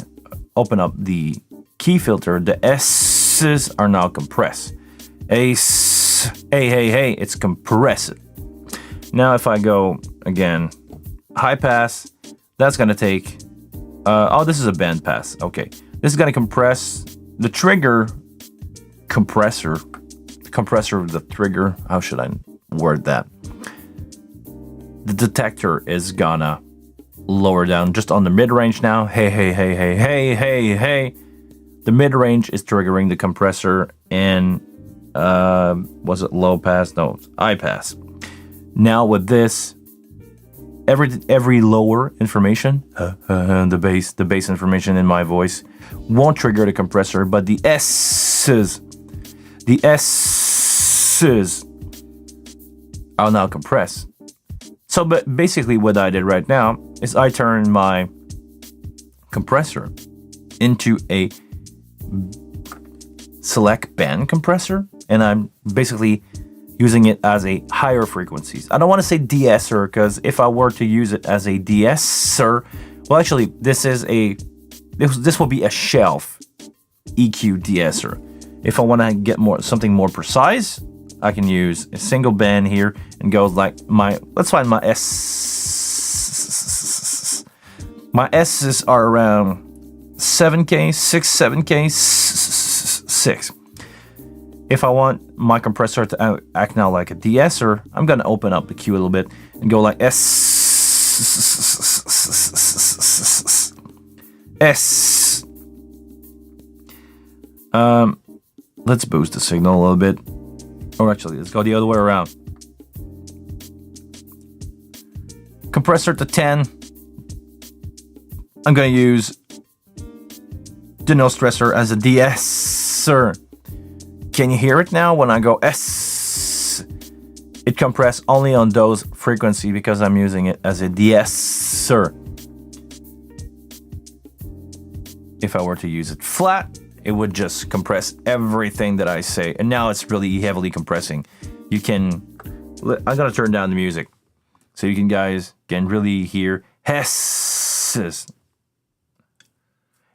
[SPEAKER 1] open up the key filter, the S's are now compressed. Ace, hey, it's compressed. Now if I go again, high pass, that's gonna take, oh, this is a band pass. Okay, this is gonna compress the trigger compressor, the compressor of the trigger. How should I word that? The detector is gonna lower down just on the mid-range now. Hey. The mid-range is triggering the compressor, and was it low pass? No, it's high pass. Now with this, every lower information, the bass information in my voice won't trigger the compressor, but the S's are now compressed. So, but basically what I did right now is I turned my compressor into a select band compressor, and I'm basically using it as a higher frequencies. I don't want to say de-esser, because if I were to use it as a de-esser, well, actually, this will be a shelf EQ de-esser. If I want to get something more precise, I can use a single band here and go like let's find my S. My S's are around 7K, 7K, 6. If I want my compressor to act now like a de-esser, I'm gonna open up the Q a little bit and go like S. Let's boost the signal a little bit. Or actually, let's go the other way around. Compressor to 10. I'm gonna use the no stressor as a de-esser. Can you hear it now when I go S? It compresses only on those frequencies because I'm using it as a de-esser. If I were to use it flat, it would just compress everything that I say. And now it's really heavily compressing. I'm gonna turn down the music so you guys can really hear S's.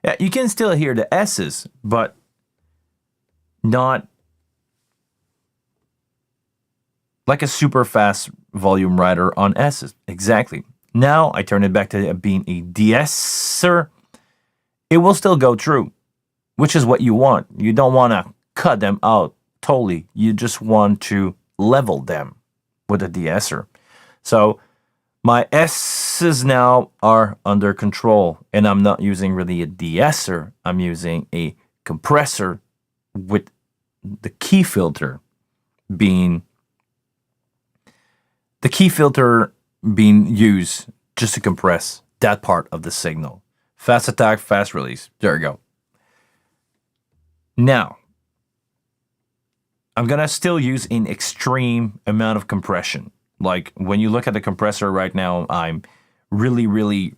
[SPEAKER 1] Yeah, you can still hear the S's, but not like a super fast volume rider on S's. Exactly. Now I turn it back to being a de-esser. It will still go through, which is what you want. You don't want to cut them out totally. You just want to level them with a de-esser. So my S's now are under control, and I'm not using really a de-esser. I'm using a compressor with the key filter being used just to compress that part of the signal. Fast attack, fast release. There you go. Now, I'm gonna still use an extreme amount of compression. Like when you look at the compressor right now, I'm really, maybe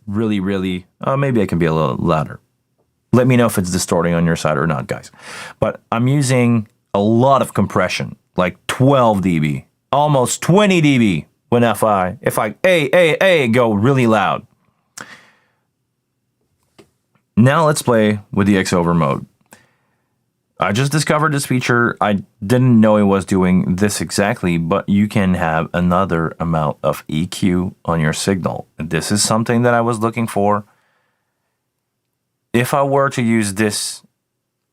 [SPEAKER 1] I can be a little louder. Let me know if it's distorting on your side or not, guys. But I'm using a lot of compression, like 12 dB, almost 20 dB when if I go really loud. Now let's play with the X over mode. I just discovered this feature. I didn't know it was doing this exactly, but you can have another amount of EQ on your signal. This is something that I was looking for. If I were to use this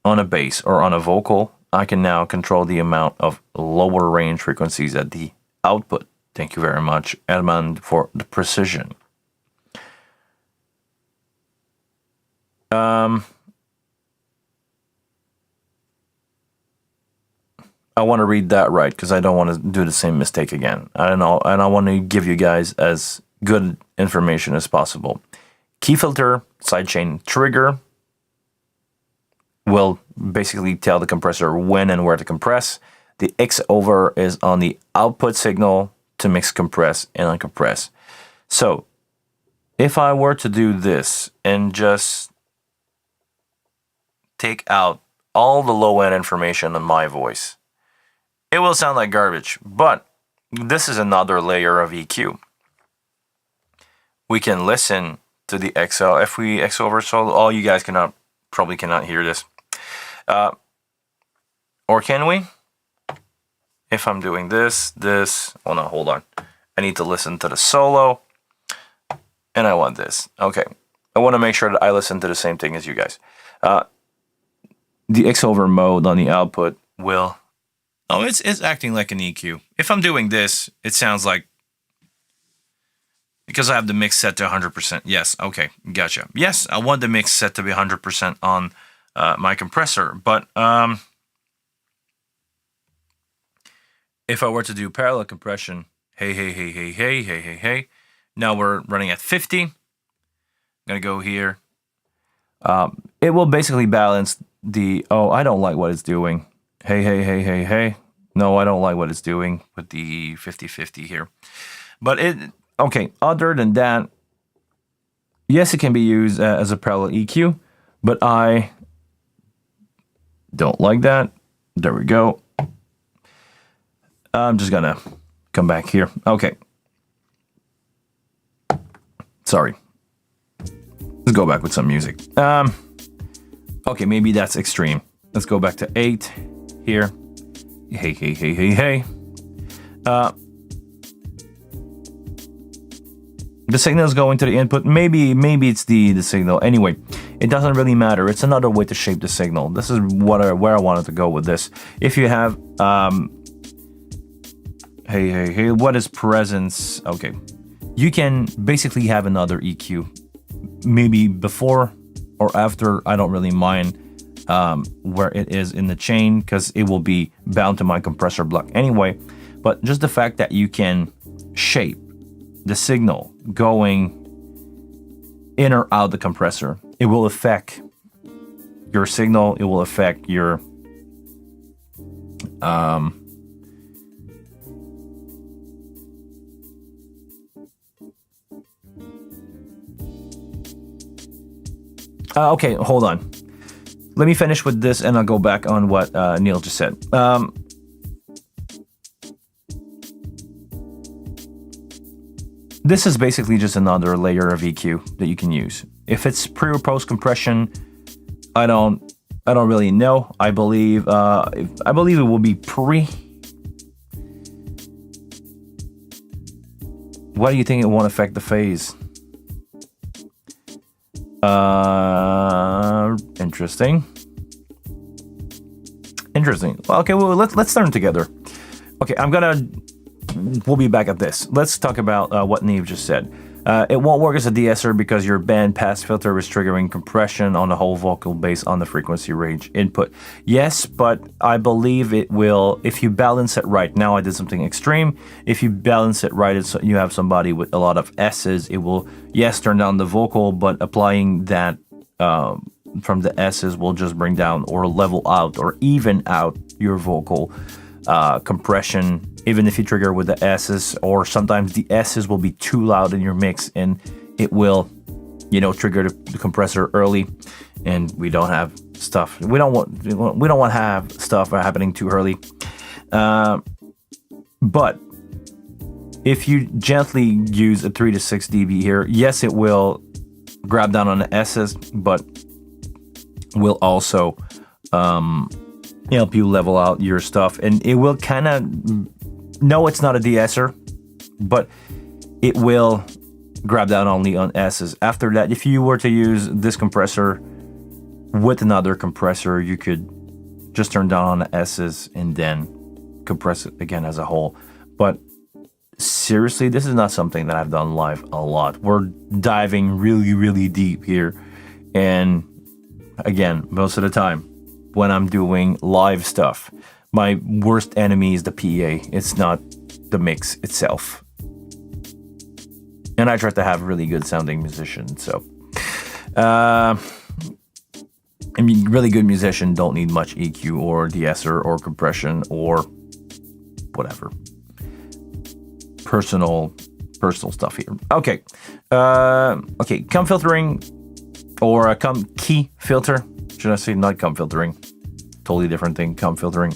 [SPEAKER 1] on a bass or on a vocal, I can now control the amount of lower range frequencies at the output. Thank you very much, Edmund, for the precision. I want to read that right because I don't want to do the same mistake again. I don't know, and I want to give you guys as good information as possible. Key filter, sidechain trigger will basically tell the compressor when and where to compress. The X over is on the output signal to mix, compress, and uncompress. So if I were to do this and just take out all the low end information on my voice, it will sound like garbage, but this is another layer of EQ. We can listen to the XL. If we X over, so all you guys probably cannot hear this. Or can we? If I'm doing this, oh no, hold on. I need to listen to the solo, and I want this. Okay, I want to make sure that I listen to the same thing as you guys. The X over mode on the output will... Oh, it's acting like an EQ. If I'm doing this, it sounds like... Because I have the mix set to 100%. Yes, okay, gotcha. Yes, I want the mix set to be 100% on my compressor. But if I were to do parallel compression, hey. Now we're running at 50. I'm going to go here. It will basically balance the... Oh, I don't like what it's doing. Hey. No, I don't like what it's doing with the 50-50 here. But okay, other than that, yes, it can be used as a parallel EQ, but I don't like that. There we go. I'm just gonna come back here. Okay. Sorry. Let's go back with some music. Okay, maybe that's extreme. Let's go back to 8 here. Hey. The signal is going to the input. Maybe it's the signal. Anyway, it doesn't really matter. It's another way to shape the signal. This is where I wanted to go with this. If you have hey, what is presence? Okay, you can basically have another EQ, maybe before or after. I don't really mind where it is in the chain because it will be bound to my compressor block anyway. But just the fact that you can shape the signal going in or out the compressor, it will affect your signal. It will affect your okay, hold on. Let me finish with this and I'll go back on what Neil just said. This is basically just another layer of EQ that you can use. If it's pre or post compression, I don't really know. I believe it will be pre. Why do you think it won't affect the phase? Interesting. Well, okay, well, let's learn together. Okay, we'll be back at this. Let's talk about what Neve just said. It won't work as a de-esser because your band pass filter is triggering compression on the whole vocal based on the frequency range input. Yes, but I believe it will if you balance it right. Now I did something extreme. If you balance it right, it's, you have somebody with a lot of S's, it will, yes, turn down the vocal, but applying that from the S's will just bring down or level out or even out your vocal compression, even if you trigger with the S's, or sometimes the S's will be too loud in your mix and it will, you know, trigger the compressor early, and we don't have stuff. We don't want to have stuff happening too early. But if you gently use a 3 to 6 dB here, yes, it will grab down on the S's, but will also help you level out your stuff. And it will kind of, no, it's not a de-esser, but it will grab down only on S's. After that, if you were to use this compressor with another compressor, you could just turn down on the S's and then compress it again as a whole. But seriously, this is not something that I've done live a lot. We're diving really deep here, and again, most of the time when I'm doing live stuff, my worst enemy is the PA. It's not the mix itself. And I try to have really good sounding musicians. So I mean, really good musicians don't need much EQ or de-esser or compression or whatever. Personal stuff here. Okay. Okay, cum filtering, or a cum key filter. Should I say not cum filtering? Totally different thing, cum filtering.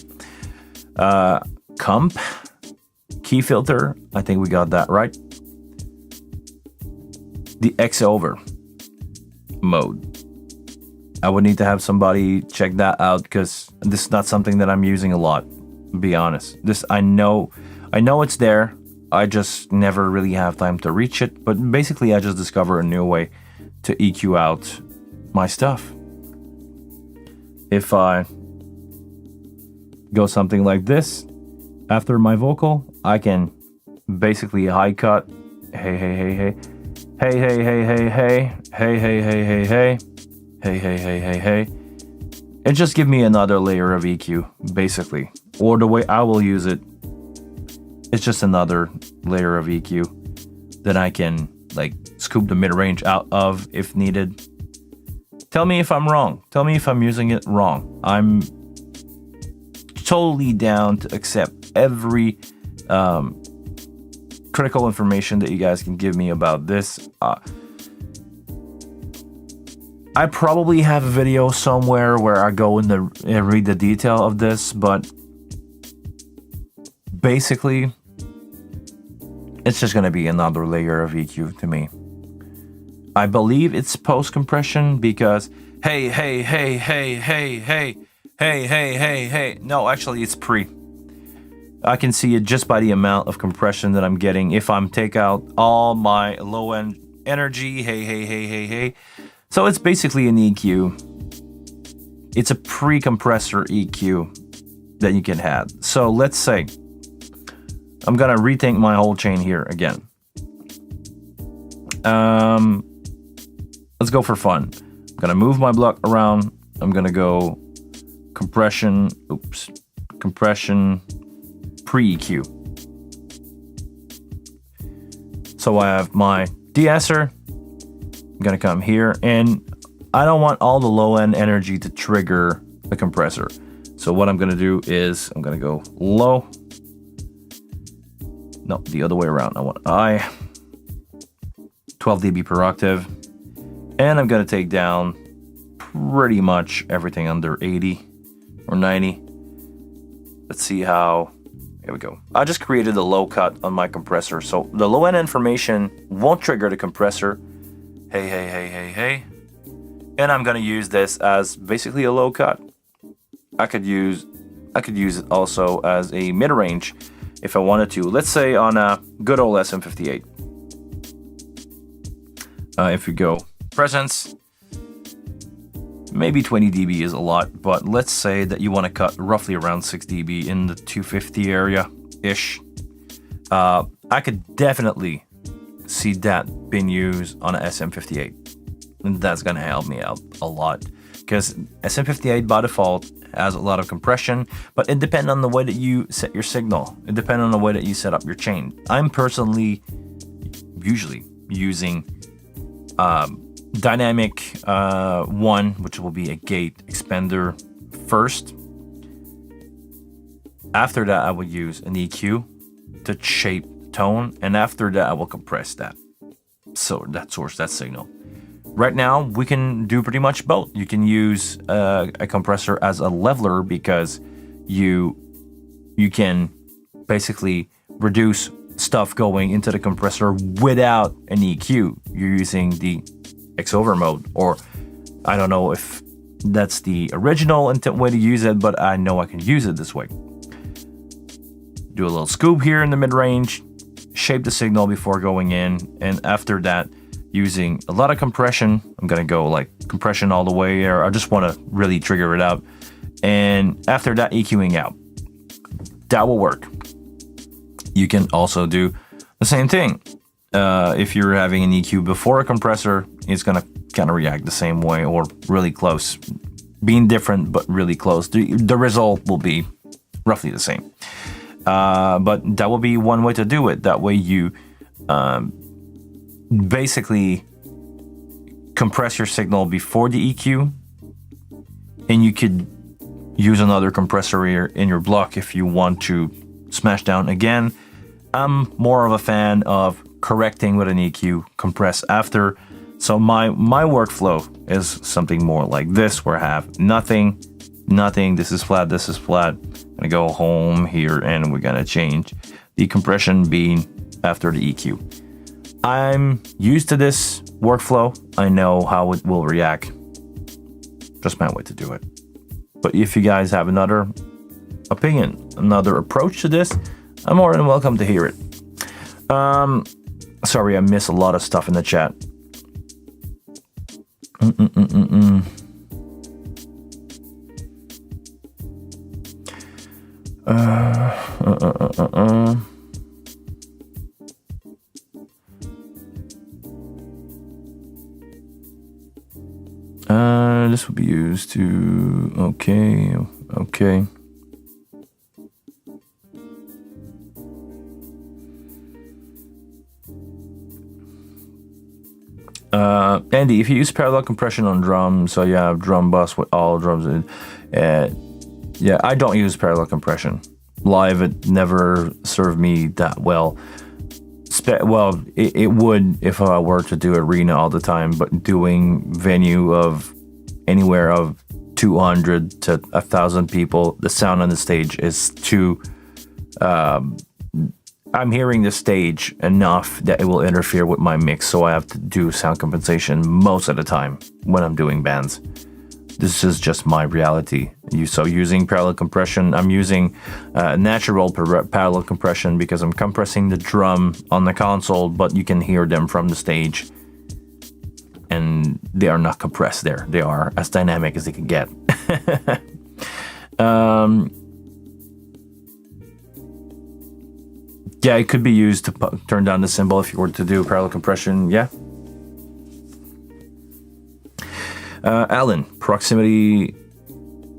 [SPEAKER 1] Comp key filter. I think we got that right. The X over mode. I would need to have somebody check that out, because this is not something that I'm using a lot, to be honest. This, I know it's there. I just never really have time to reach it. But basically, I just discover a new way to EQ out my stuff. If I go something like this after my vocal, I can basically high cut. Hey, hey, hey, hey. Hey, hey, hey, hey, hey. Hey, hey, hey, hey, hey. Hey, hey, hey, hey, hey. And just give me another layer of EQ, basically. Or the way I will use it, it's just another layer of EQ that I can like scoop the mid-range out of if needed. Tell me if I'm wrong. Tell me if I'm using it wrong. I'm totally down to accept every critical information that you guys can give me about this. I probably have a video somewhere where I go in and read the detail of this, but basically, it's just going to be another layer of EQ to me. I believe it's post-compression because, hey, hey, hey, hey, hey, hey, hey, hey, hey, hey. No, actually, it's pre. I can see it just by the amount of compression that I'm getting. If I'm take out all my low-end energy, hey, hey, hey, hey, hey. So it's basically an EQ. It's a pre-compressor EQ that you can have. So let's say I'm gonna rethink my whole chain here again. Let's go for fun. I'm gonna move my block around. I'm gonna go compression, compression pre-EQ. So I have my de-esser. I'm gonna come here, and I don't want all the low-end energy to trigger the compressor. So what I'm gonna do is I'm gonna go low. No, the other way around. I want I 12 dB per octave, and I'm gonna take down pretty much everything under 80 or 90. Let's see how. Here we go. I just created a low cut on my compressor, so the low-end information won't trigger the compressor. Hey, hey, hey, hey, hey. And I'm gonna use this as basically a low cut. I could use it also as a mid-range if I wanted to. Let's say on a good old SM58. If we go presence, maybe 20 dB is a lot, but let's say that you want to cut roughly around 6 dB in the 250 area-ish. I could definitely see that being used on a SM58, and that's gonna help me out a lot, because SM58 by default has a lot of compression, but it depends on the way that you set your signal. It depends on the way that you set up your chain. I'm personally usually using dynamic 1, which will be a gate expander first, After that, I would use an EQ to shape tone, and after that, I will compress that. So that source, that signal. Right now, we can do pretty much both. You can use a compressor as a leveler because you can basically reduce stuff going into the compressor without an EQ. You're using the X-over mode, or I don't know if that's the original intent way to use it, but I know I can use it this way. Do a little scoop here in the mid-range, shape the signal before going in, and after that, using a lot of compression, I'm gonna go like compression all the way, or I just want to really trigger it out, and after that, EQing out. That will work. You can also do the same thing. If you're having an EQ before a compressor, it's gonna kind of react the same way or really close, being different but really close. The result will be roughly the same. But that will be one way to do it. That way you basically compress your signal before the EQ, and you could use another compressor here in your block if you want to smash down again. I'm more of a fan of correcting with an EQ, compress after. So my workflow is something more like this, where I have nothing, this is flat, I'm gonna go home here and we're gonna change the compression being after the EQ. I'm used to this workflow. I know how it will react. Just my way to do it. But if you guys have another opinion, another approach to this, I'm more than welcome to hear it. Sorry, I missed a lot of stuff in the chat. This will be used to, okay. Andy, if you use parallel compression on drums, so you have drum bus with all drums in, yeah, I don't use parallel compression. Live, it never served me that well. Well, it would if I were to do arena all the time, but doing venue of anywhere of 200 to 1,000 people, the sound on the stage is too... I'm hearing the stage enough that it will interfere with my mix, so I have to do sound compensation most of the time when I'm doing bands. This is just my reality. So using parallel compression, I'm using natural parallel compression because I'm compressing the drum on the console, but you can hear them from the stage. And they are not compressed there. They are as dynamic as they can get. Yeah, it could be used to turn down the cymbal if you were to do parallel compression, yeah. Alan, proximity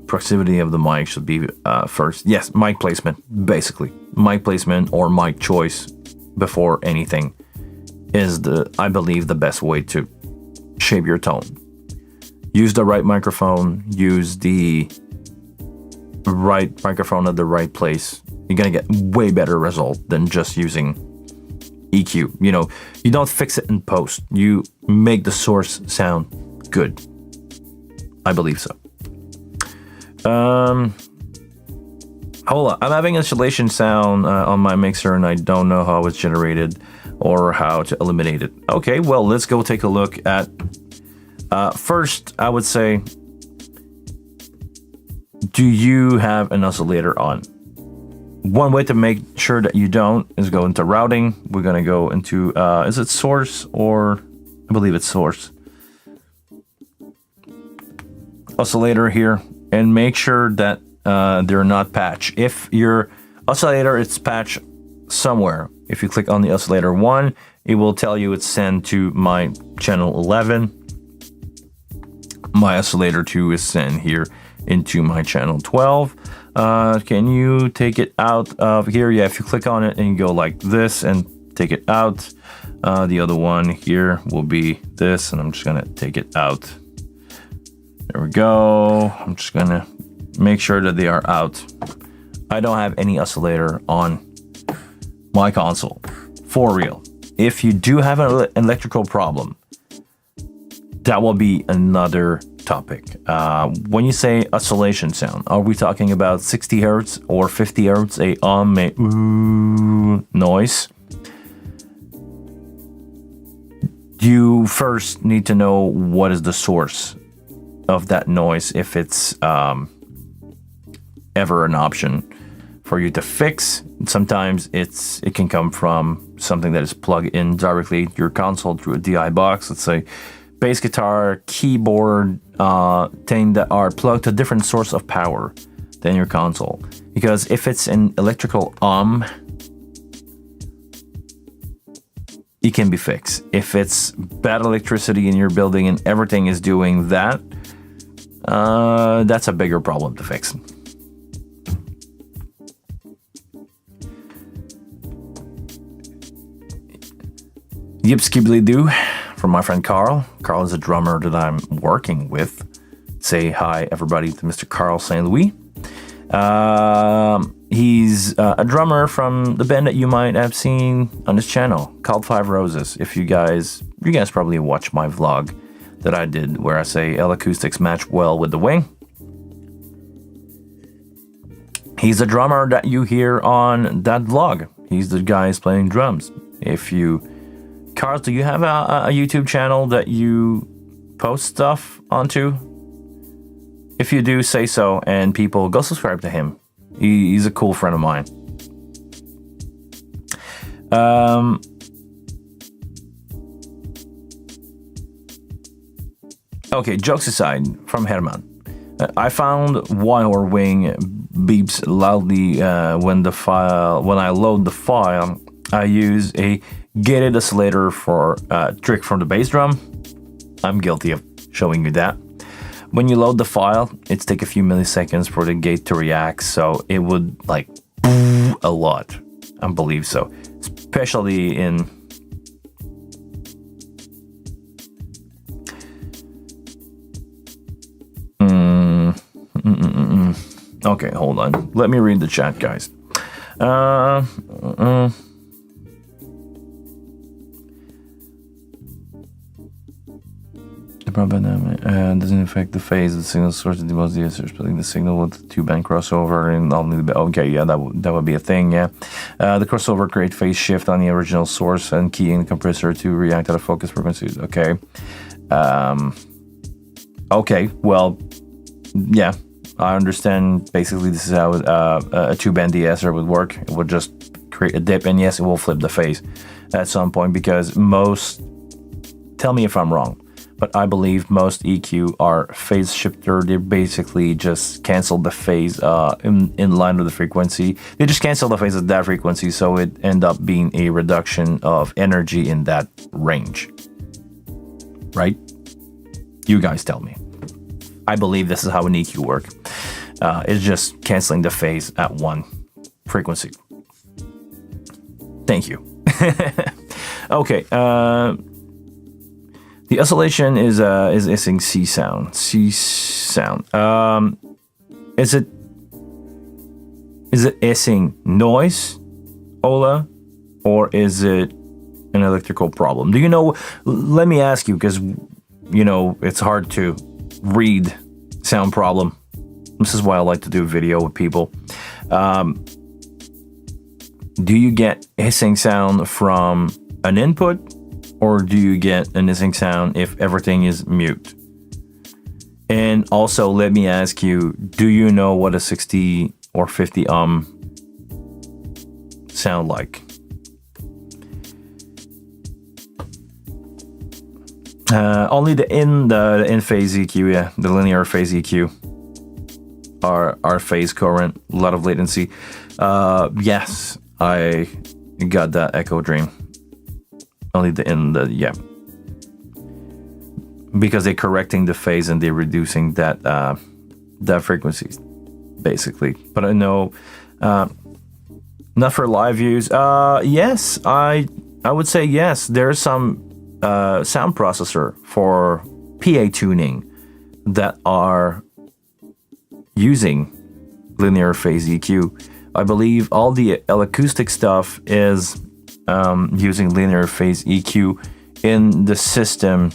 [SPEAKER 1] of the mic should be first. Yes, mic placement, basically. Mic placement or mic choice before anything is, I believe, the best way to shape your tone. Use the right microphone, use the right microphone at the right place. You're gonna get way better result than just using EQ. You know, you don't fix it in post. You make the source sound good. I believe so. Hold on. I'm having installation sound on my mixer and I don't know how it's generated or how to eliminate it. Okay, well, let's go take a look at... first, I would say, do you have an oscillator on? One way to make sure that you don't is go into routing. We're going to go into, is it source or... I believe it's source. Oscillator here, and make sure that they're not patched. If your oscillator is patched somewhere, if you click on the oscillator 1, it will tell you it's sent to my channel 11. My oscillator 2 is sent here into my channel 12. Can you take it out of here? Yeah, if you click on it and you go like this and take it out, the other one here will be this, and I'm just gonna take it out. There we go. I'm just gonna make sure that they are out I don't have any oscillator on my console. For real. If you do have an electrical problem, that will be another topic. When you say oscillation sound, are we talking about 60 hertz or 50 hertz, a ooh noise? You first need to know what is the source of that noise, if it's ever an option for you to fix. Sometimes it can come from something that is plugged in directly to your console through a DI box. Let's say bass guitar, keyboard, thing that are plugged to a different source of power than your console. Because if it's an electrical it can be fixed. If it's bad electricity in your building and everything is doing that, that's a bigger problem to fix. Yip skibbly doo from my friend Carl. Carl is a drummer that I'm working with. Say hi everybody to Mr. Carl St. Louis. He's a drummer from the band that you might have seen on this channel called Five Roses. If you guys probably watched my vlog that I did where I say L acoustics match well with the wing. He's a drummer that you hear on that vlog. He's the guy playing drums. Carl, do you have a YouTube channel that you post stuff onto? If you do, say so, and people, go subscribe to him. He's a cool friend of mine. Okay, jokes aside, from Herman. I found why our wing beeps loudly when I load the file. I use a gated oscillator for a trick from the bass drum. I'm guilty of showing you that. When you load the file, it's take a few milliseconds for the gate to react, so it would like a lot. I believe so, especially in Okay, hold on. Let me read the chat, guys. The problem doesn't affect the phase of the signal source. The most the splitting the signal with the two-band crossover and only the okay, yeah, that would be a thing, yeah. The crossover create phase shift on the original source and keying the compressor to react to the focus frequencies. Okay. Okay. Well, yeah, I understand. Basically, this is how a two-band de-esser would work. It would just create a dip, and yes, it will flip the phase at some point because most. Tell me if I'm wrong. But I believe most EQ are phase shifter. They basically just cancel the phase in line with the frequency. They just cancel the phase at that frequency, so it end up being a reduction of energy in that range. Right? You guys tell me. I believe this is how an EQ works. It's just canceling the phase at one frequency. Thank you. Okay. The oscillation is ising C sound. C sound. Is it ising noise, Ola, or is it an electrical problem? Do you know? Let me ask you, because you know it's hard to read sound problem. This is why I like to do a video with people. Do you get hissing sound from an input? Or do you get an hissing sound if everything is mute? And also, let me ask you, do you know what a 60 or 50 sound like? Only the in phase EQ, yeah, the linear phase EQ are phase current, a lot of latency. Yes, I got that echo dream. Only yeah, because they're correcting the phase and they're reducing that frequency, basically. But I know, not for live use. Yes, I would say yes. There's some sound processor for PA tuning that are using linear phase EQ, I believe all the acoustic stuff is using linear phase EQ in the system,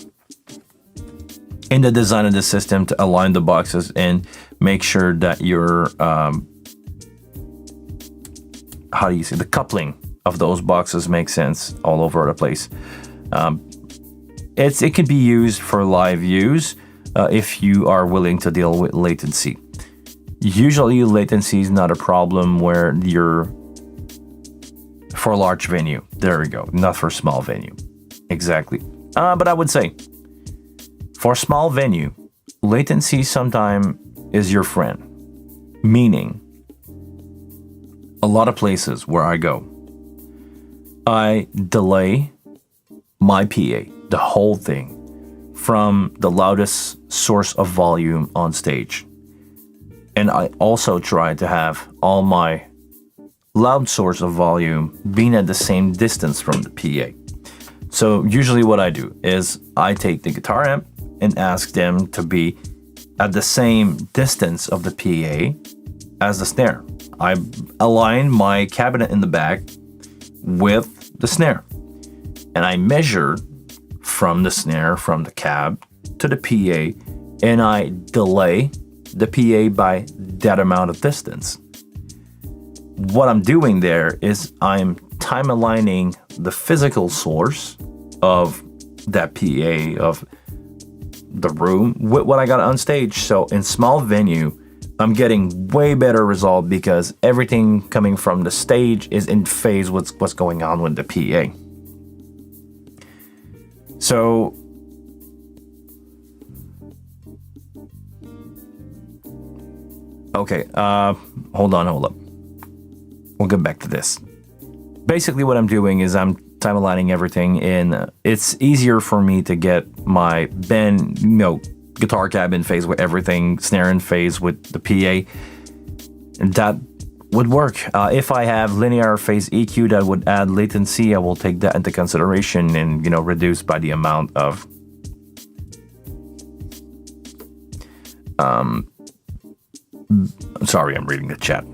[SPEAKER 1] in the design of the system, to align the boxes and make sure that your how do you say, the coupling of those boxes makes sense all over the place. It can be used for live use if you are willing to deal with latency. Usually latency is not a problem where you're for a large venue. There we go. Not for small venue. Exactly. But I would say for small venue, latency sometimes is your friend. Meaning, a lot of places where I go, I delay my PA, the whole thing, from the loudest source of volume on stage. And I also try to have all my loud source of volume being at the same distance from the PA. So usually what I do is I take the guitar amp and ask them to be at the same distance of the PA as the snare. I align my cabinet in the back with the snare. And I measure from the snare, from the cab to the PA, and I delay the PA by that amount of distance. What I'm doing there is I'm time aligning the physical source of that PA, of the room, with what I got on stage. So in small venue, I'm getting way better result because everything coming from the stage is in phase with what's going on with the PA. So okay, hold up. We'll get back to this. Basically what I'm doing is I'm time aligning everything in. It's easier for me to get my bend, guitar cab in phase with everything, snare in phase with the PA. And that would work. If I have linear phase EQ that would add latency, I will take that into consideration and, reduce by the amount of sorry, I'm reading the chat.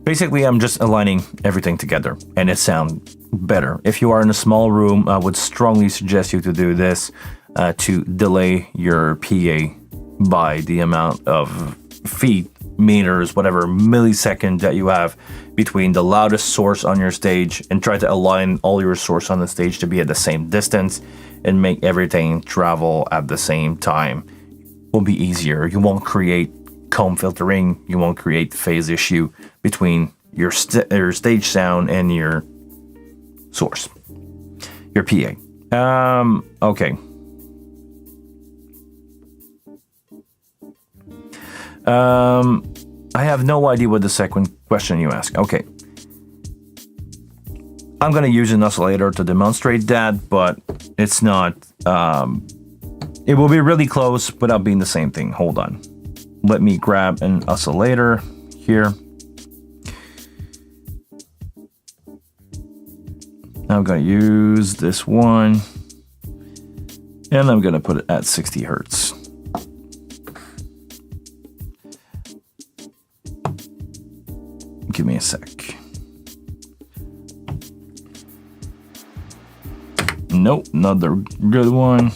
[SPEAKER 1] Basically, I'm just aligning everything together and it sounds better. If you are in a small room, I would strongly suggest you to do this, to delay your PA by the amount of feet, meters, whatever millisecond that you have between the loudest source on your stage, and try to align all your source on the stage to be at the same distance and make everything travel at the same time. Will be easier. You won't create comb filtering. You won't create phase issue between your stage sound and your source, your PA. Okay. I have no idea what the second question you ask. Okay. I'm going to use an oscillator to demonstrate that, but it's not, it will be really close without being the same thing. Hold on. Let me grab an oscillator here. I'm going to use this one, and I'm going to put it at 60 hertz. Give me a sec. Nope, another good one.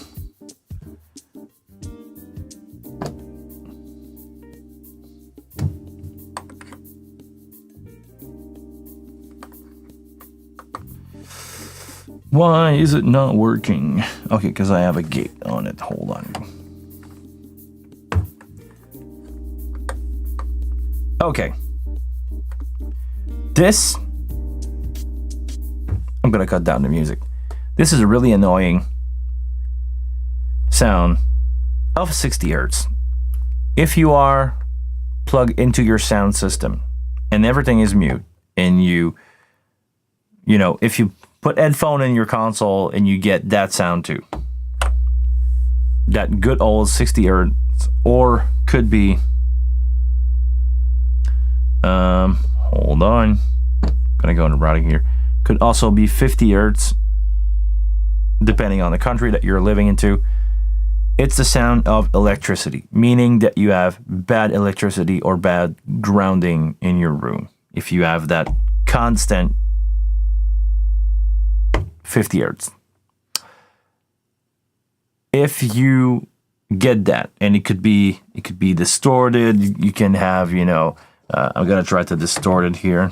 [SPEAKER 1] Why is it not working? Okay, because I have a gate on it. Hold on. Okay. This, I'm going to cut down the music. This is a really annoying sound of 60 hertz. If you are plugged into your sound system and everything is mute, and if you put headphone in your console and you get that sound too, that good old 60 hertz, or could be, hold on, gonna go into routing here, could also be 50 hertz, depending on the country that you're living into. It's the sound of electricity, meaning that you have bad electricity or bad grounding in your room. if you have that constant 50 hertz. If you get that, and it could be distorted, you can have, you know, I'm gonna try to distort it here.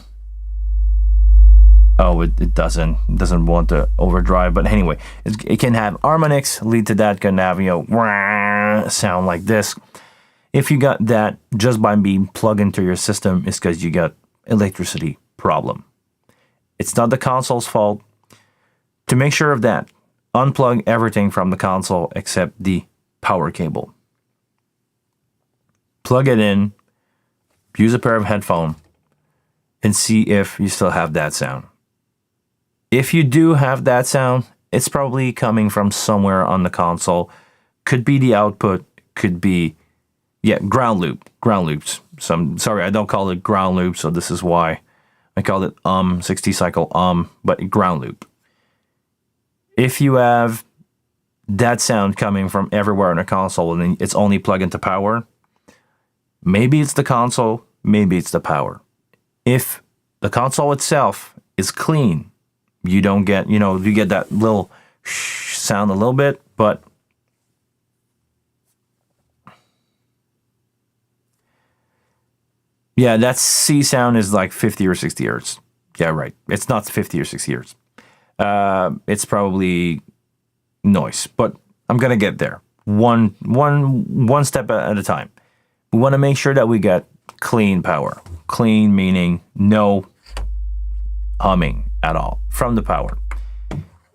[SPEAKER 1] Oh, it doesn't want to overdrive, but anyway, it can have harmonics lead to that, can have, you know, sound like this. If you got that just by being plugged into your system, it's because you got electricity problem. It's not the console's fault. To make sure of that, unplug everything from the console except the power cable. Plug it in, use a pair of headphones, and see if you still have that sound. If you do have that sound, it's probably coming from somewhere on the console. Could be the output, could be, yeah, ground loops. Sorry, I don't call it ground loop, so this is why I call it 60 cycle but ground loop. If you have that sound coming from everywhere on a console and it's only plugged into power, maybe it's the console, maybe it's the power. If the console itself is clean, you don't get, you know, you get that little sound a little bit, but yeah, that C sound is like 50 or 60 hertz. Yeah, right. It's not 50 or 60 hertz. It's probably noise, but I'm gonna get there one step at a time. We want to make sure that we get clean power. Clean meaning no humming at all from the power.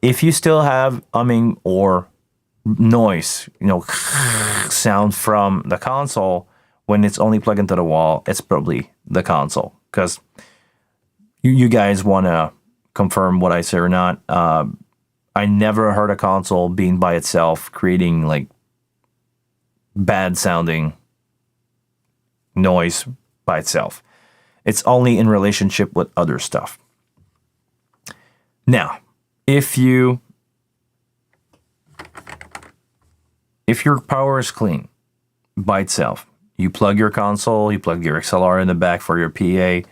[SPEAKER 1] If you still have humming or noise, you know, sound from the console when it's only plugged into the wall, it's probably the console, because you guys want to confirm what I say or not. I never heard a console being by itself creating like bad sounding noise by itself. It's only in relationship with other stuff. Now, if your power is clean by itself, you plug your console, you plug your XLR in the back for your PA,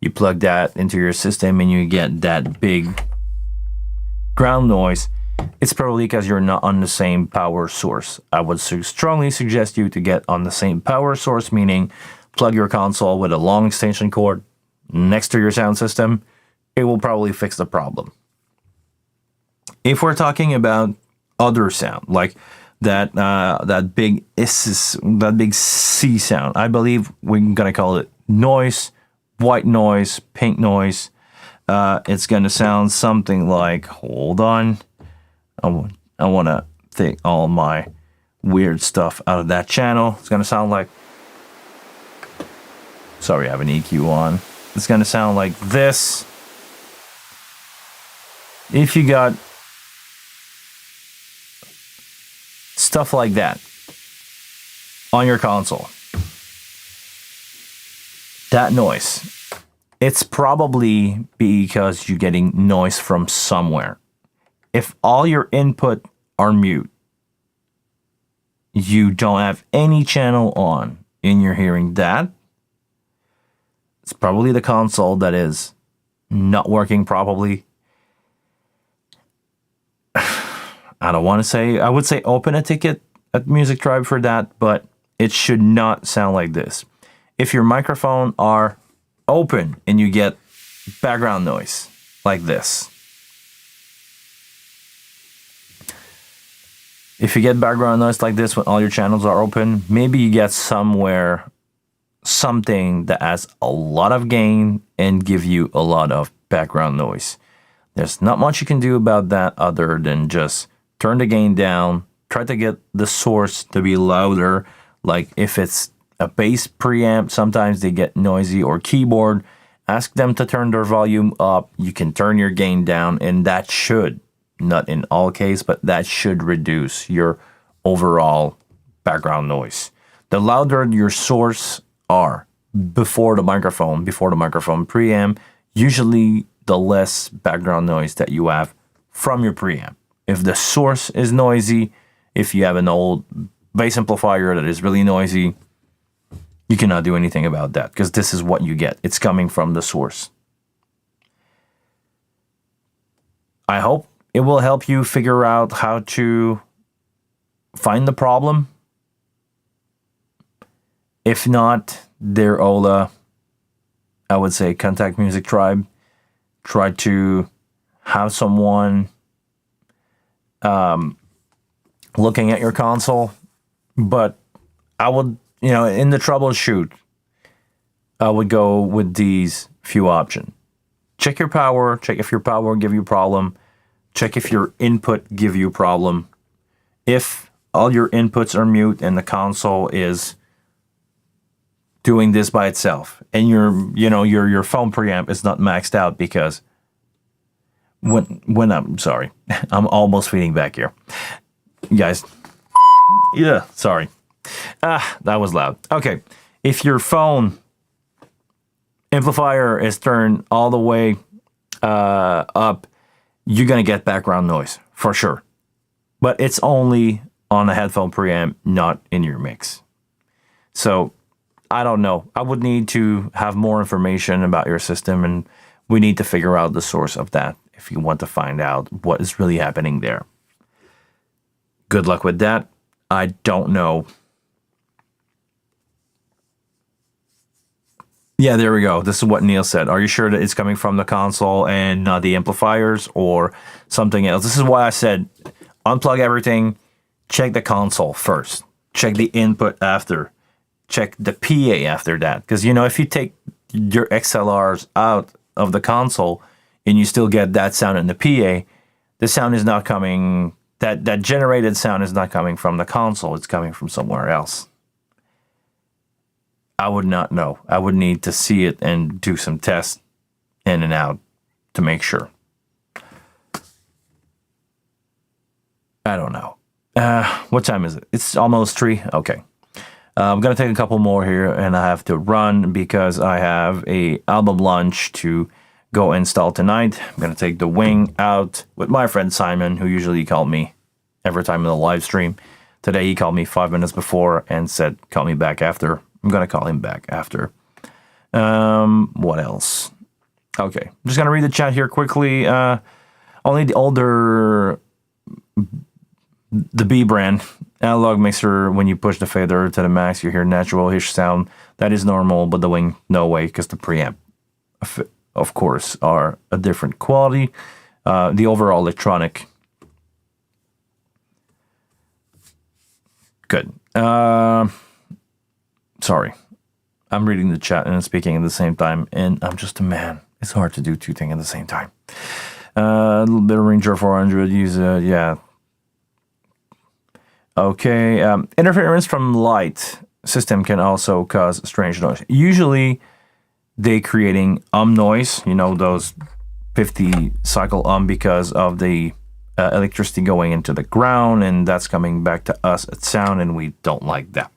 [SPEAKER 1] you plug that into your system and you get that big ground noise, it's probably because you're not on the same power source. I would strongly suggest you to get on the same power source, meaning plug your console with a long extension cord next to your sound system. It will probably fix the problem. If we're talking about other sound, like that big C sound, I believe we're gonna call it noise, white noise, pink noise. It's gonna sound something like, hold on, I want to take all my weird stuff out of that channel. It's gonna sound like, sorry, I have an EQ on. It's gonna sound like this. If you got stuff like that on your console, that noise, it's probably because you're getting noise from somewhere. If all your input are mute, you don't have any channel on, and you're hearing that, it's probably the console that is not working properly. I don't want to say, I would say open a ticket at Music Tribe for that, but it should not sound like this. If your microphone are open and you get background noise like this, if you get background noise like this when all your channels are open, maybe you get somewhere something that has a lot of gain and give you a lot of background noise. There's not much you can do about that other than just turn the gain down, try to get the source to be louder. Like if it's a bass preamp, sometimes they get noisy, or keyboard, ask them to turn their volume up. You can turn your gain down, and that should, not in all cases, but that should reduce your overall background noise. The louder your source are before the microphone preamp, usually the less background noise that you have from your preamp. If the source is noisy, if you have an old bass amplifier that is really noisy, You cannot do anything about that because this is what you get. It's coming from the source. I hope it will help you figure out how to find the problem. If not, dear Ola, I would say contact Music Tribe. Try to have someone looking at your console. But I would, in the troubleshoot, I would go with these few options. Check your power. Check if your power give you a problem. Check if your input give you a problem. If all your inputs are mute and the console is doing this by itself, and your phone preamp is not maxed out, because when I'm sorry, I'm almost feeding back here, you guys. Yeah, sorry. That was loud. Okay, if your phone amplifier is turned all the way up, you're gonna get background noise for sure. But it's only on a headphone preamp, not in your mix. So I don't know. I would need to have more information about your system, and we need to figure out the source of that if you want to find out what is really happening there. Good luck with that. I don't know. Yeah, there we go. This is what Neil said. Are you sure that it's coming from the console and not the amplifiers or something else? This is why I said unplug everything, check the console first, check the input after, check the PA after that. Because, if you take your XLRs out of the console and you still get that sound in the PA, the sound is not coming, that generated sound is not coming from the console, it's coming from somewhere else. I would not know. I would need to see it and do some tests in and out to make sure. I don't know. What time is it? It's almost 3. Okay. I'm going to take a couple more here, and I have to run because I have a album launch to go install tonight. I'm going to take the wing out with my friend Simon, who usually called me every time in the live stream. Today he called me 5 minutes before and said, call me back after. I'm going to call him back after. What else? Okay. I'm just going to read the chat here quickly. Only the older, the B brand analog mixer, when you push the fader to the max, you hear natural-ish sound. That is normal, but the wing, no way, because the preamp, of course, are a different quality. The overall electronic. Good. Sorry. I'm reading the chat and speaking at the same time, and I'm just a man. It's hard to do two things at the same time. A little bit of Ranger 400, use yeah. Okay, interference from light system can also cause strange noise. Usually, they creating noise, those 50 cycle because of the electricity going into the ground, and that's coming back to us at sound, and we don't like that.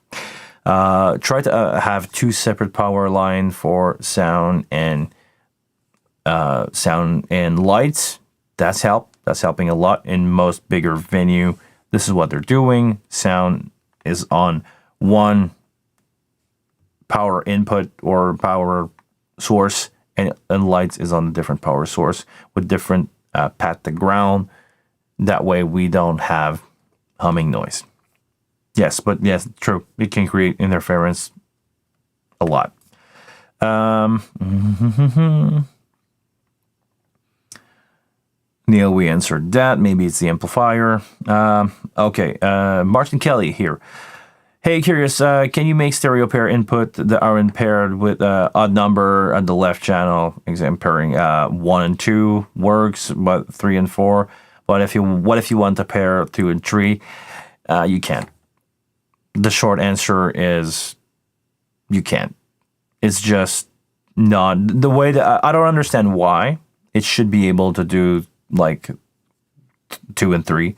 [SPEAKER 1] Try to have 2 separate power line for sound and lights. That's helping a lot in most bigger venue. This is what they're doing. Sound is on one power input or power source, and lights is on a different power source with different path to ground. That way we don't have humming noise. Yes, true. It can create interference a lot. Neil, we answered that. Maybe it's the amplifier. Okay, Martin Kelly here. Hey, curious, can you make stereo pair input that are paired with odd number at the left channel? Example, pairing 1 and 2 works, but 3 and 4. But what if you want to pair 2 and 3? You can't. The short answer is you can't. It's just not the way that I don't understand why it should be able to do like 2 and 3,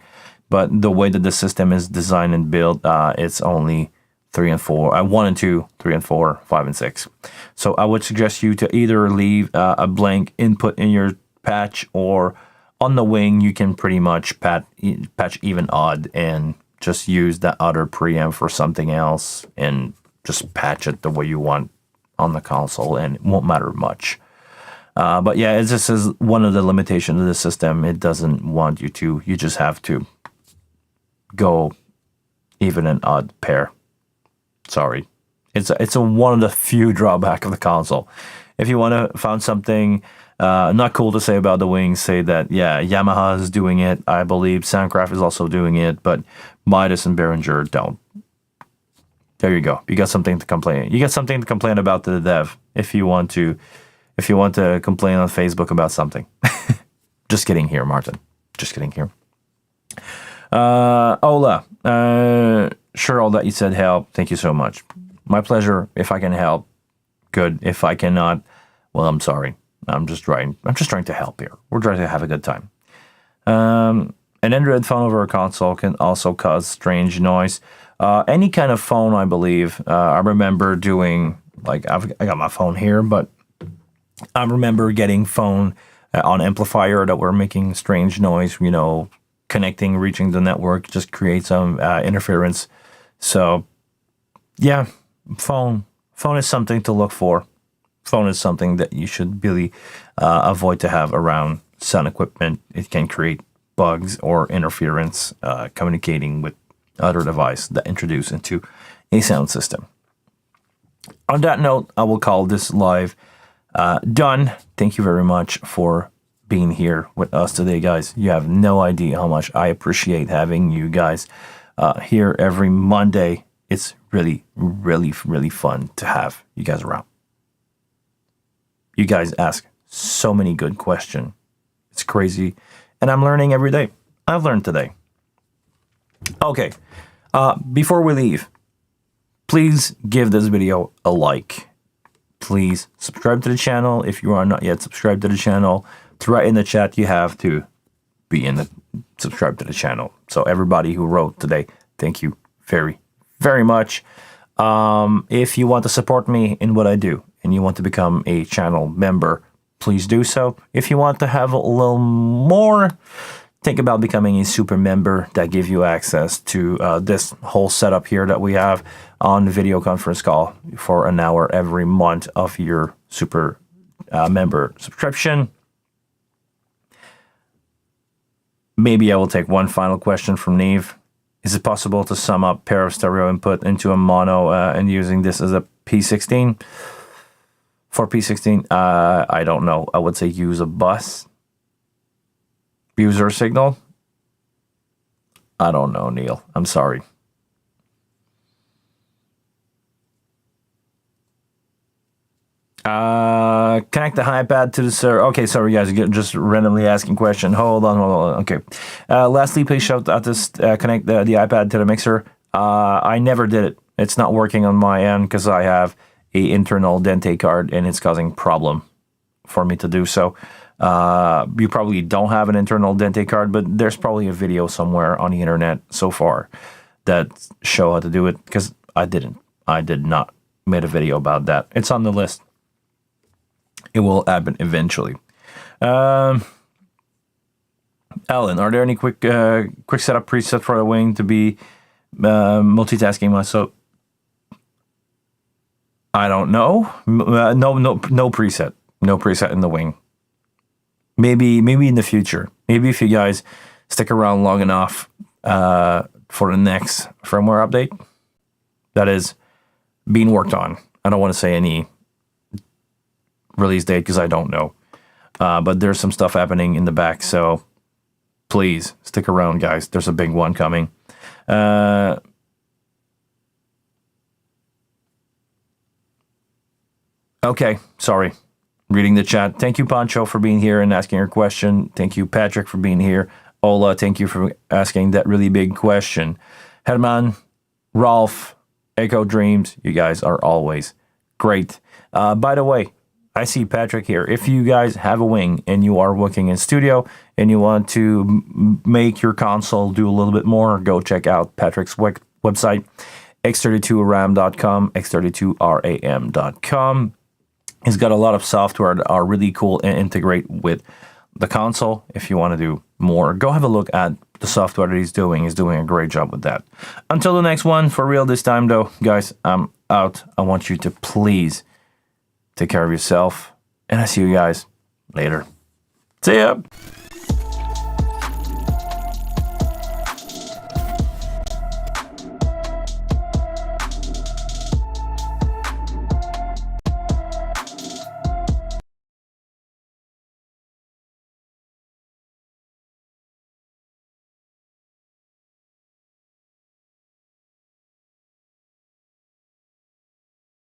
[SPEAKER 1] but the way that the system is designed and built, it's only 3 and 4, 1 and 2, 3 and 4, 5 and 6. So I would suggest you to either leave a blank input in your patch, or on the wing you can pretty much patch even odd and just use that other preamp for something else and just patch it the way you want on the console, and it won't matter much. But yeah, this is one of the limitations of the system. It doesn't want you to. You just have to go even an odd pair. Sorry. It's one of the few drawbacks of the console. If you want to find something not cool to say about the wings, say that, yeah, Yamaha is doing it. I believe Soundcraft is also doing it, but Midas and Behringer don't. There you go. You got something to complain. You got something to complain about to the dev if you want to complain on Facebook about something. Just kidding here, Martin. Just kidding here. Ola, sure, all that you said help. Thank you so much. My pleasure. If I can help, good. If I cannot, well, I'm sorry. I'm just trying to help here. We're trying to have a good time. An Android phone over a console can also cause strange noise. Any kind of phone, I believe. I remember doing, like, I got my phone here, but I remember getting phone on amplifier that were making strange noise, you know, connecting, reaching the network, just create some interference. So, yeah, phone is something to look for. Phone is something that you should really avoid to have around sound equipment. It can create bugs or interference communicating with other device that introduce into a sound system. On that note, I will call this live done. Thank you very much for being here with us today, guys. You have no idea how much I appreciate having you guys here every Monday. It's really, really, really fun to have you guys around. You guys ask so many good questions. It's crazy. And I'm learning every day. I've learned today. Okay. Before we leave, please give this video a like. Please subscribe to the channel if you are not yet subscribed to the channel. To write in the chat, you have to be subscribe to the channel. So everybody who wrote today, thank you very, very much. If you want to support me in what I do and you want to become a channel member, please do so. If you want to have a little more, think about becoming a super member that gives you access to this whole setup here that we have on the video conference call for an hour every month of your super member subscription. Maybe I will take one final question from Neve. Is it possible to sum up pair of stereo input into a mono and using this as a P16? For P16, I don't know. I would say use a bus. User signal? I don't know, Neil. I'm sorry. Connect the iPad to the server. Okay, sorry guys, just randomly asking question. Hold on. Okay. Lastly, please shout out this connect the iPad to the mixer. I never did it. It's not working on my end because I have a internal Dente card and it's causing problem for me to do so. You probably don't have an internal Dente card, but there's probably a video somewhere on the internet so far that show how to do it because I did not make a video about that. It's on the list. It will happen eventually. Alan, are there any quick setup preset for the wing to be multitasking myself? I don't know. No preset. No preset in the wing. Maybe in the future. Maybe if you guys stick around long enough for the next firmware update that is being worked on. I don't want to say any release date because I don't know. But there's some stuff happening in the back, so please stick around, guys. There's a big one coming. Okay, sorry. Reading the chat. Thank you, Pancho, for being here and asking your question. Thank you, Patrick, for being here. Ola, thank you for asking that really big question. Herman, Rolf, Echo Dreams, you guys are always great. By the way, I see Patrick here. If you guys have a wing and you are working in studio and you want to make your console do a little bit more, go check out Patrick's website, x32ram.com, x32ram.com. He's got a lot of software that are really cool and integrate with the console. If you want to do more, go have a look at the software that he's doing. He's doing a great job with that. Until the next one, for real this time though, guys, I'm out, I want you to please take care of yourself. And I see you guys later. See ya.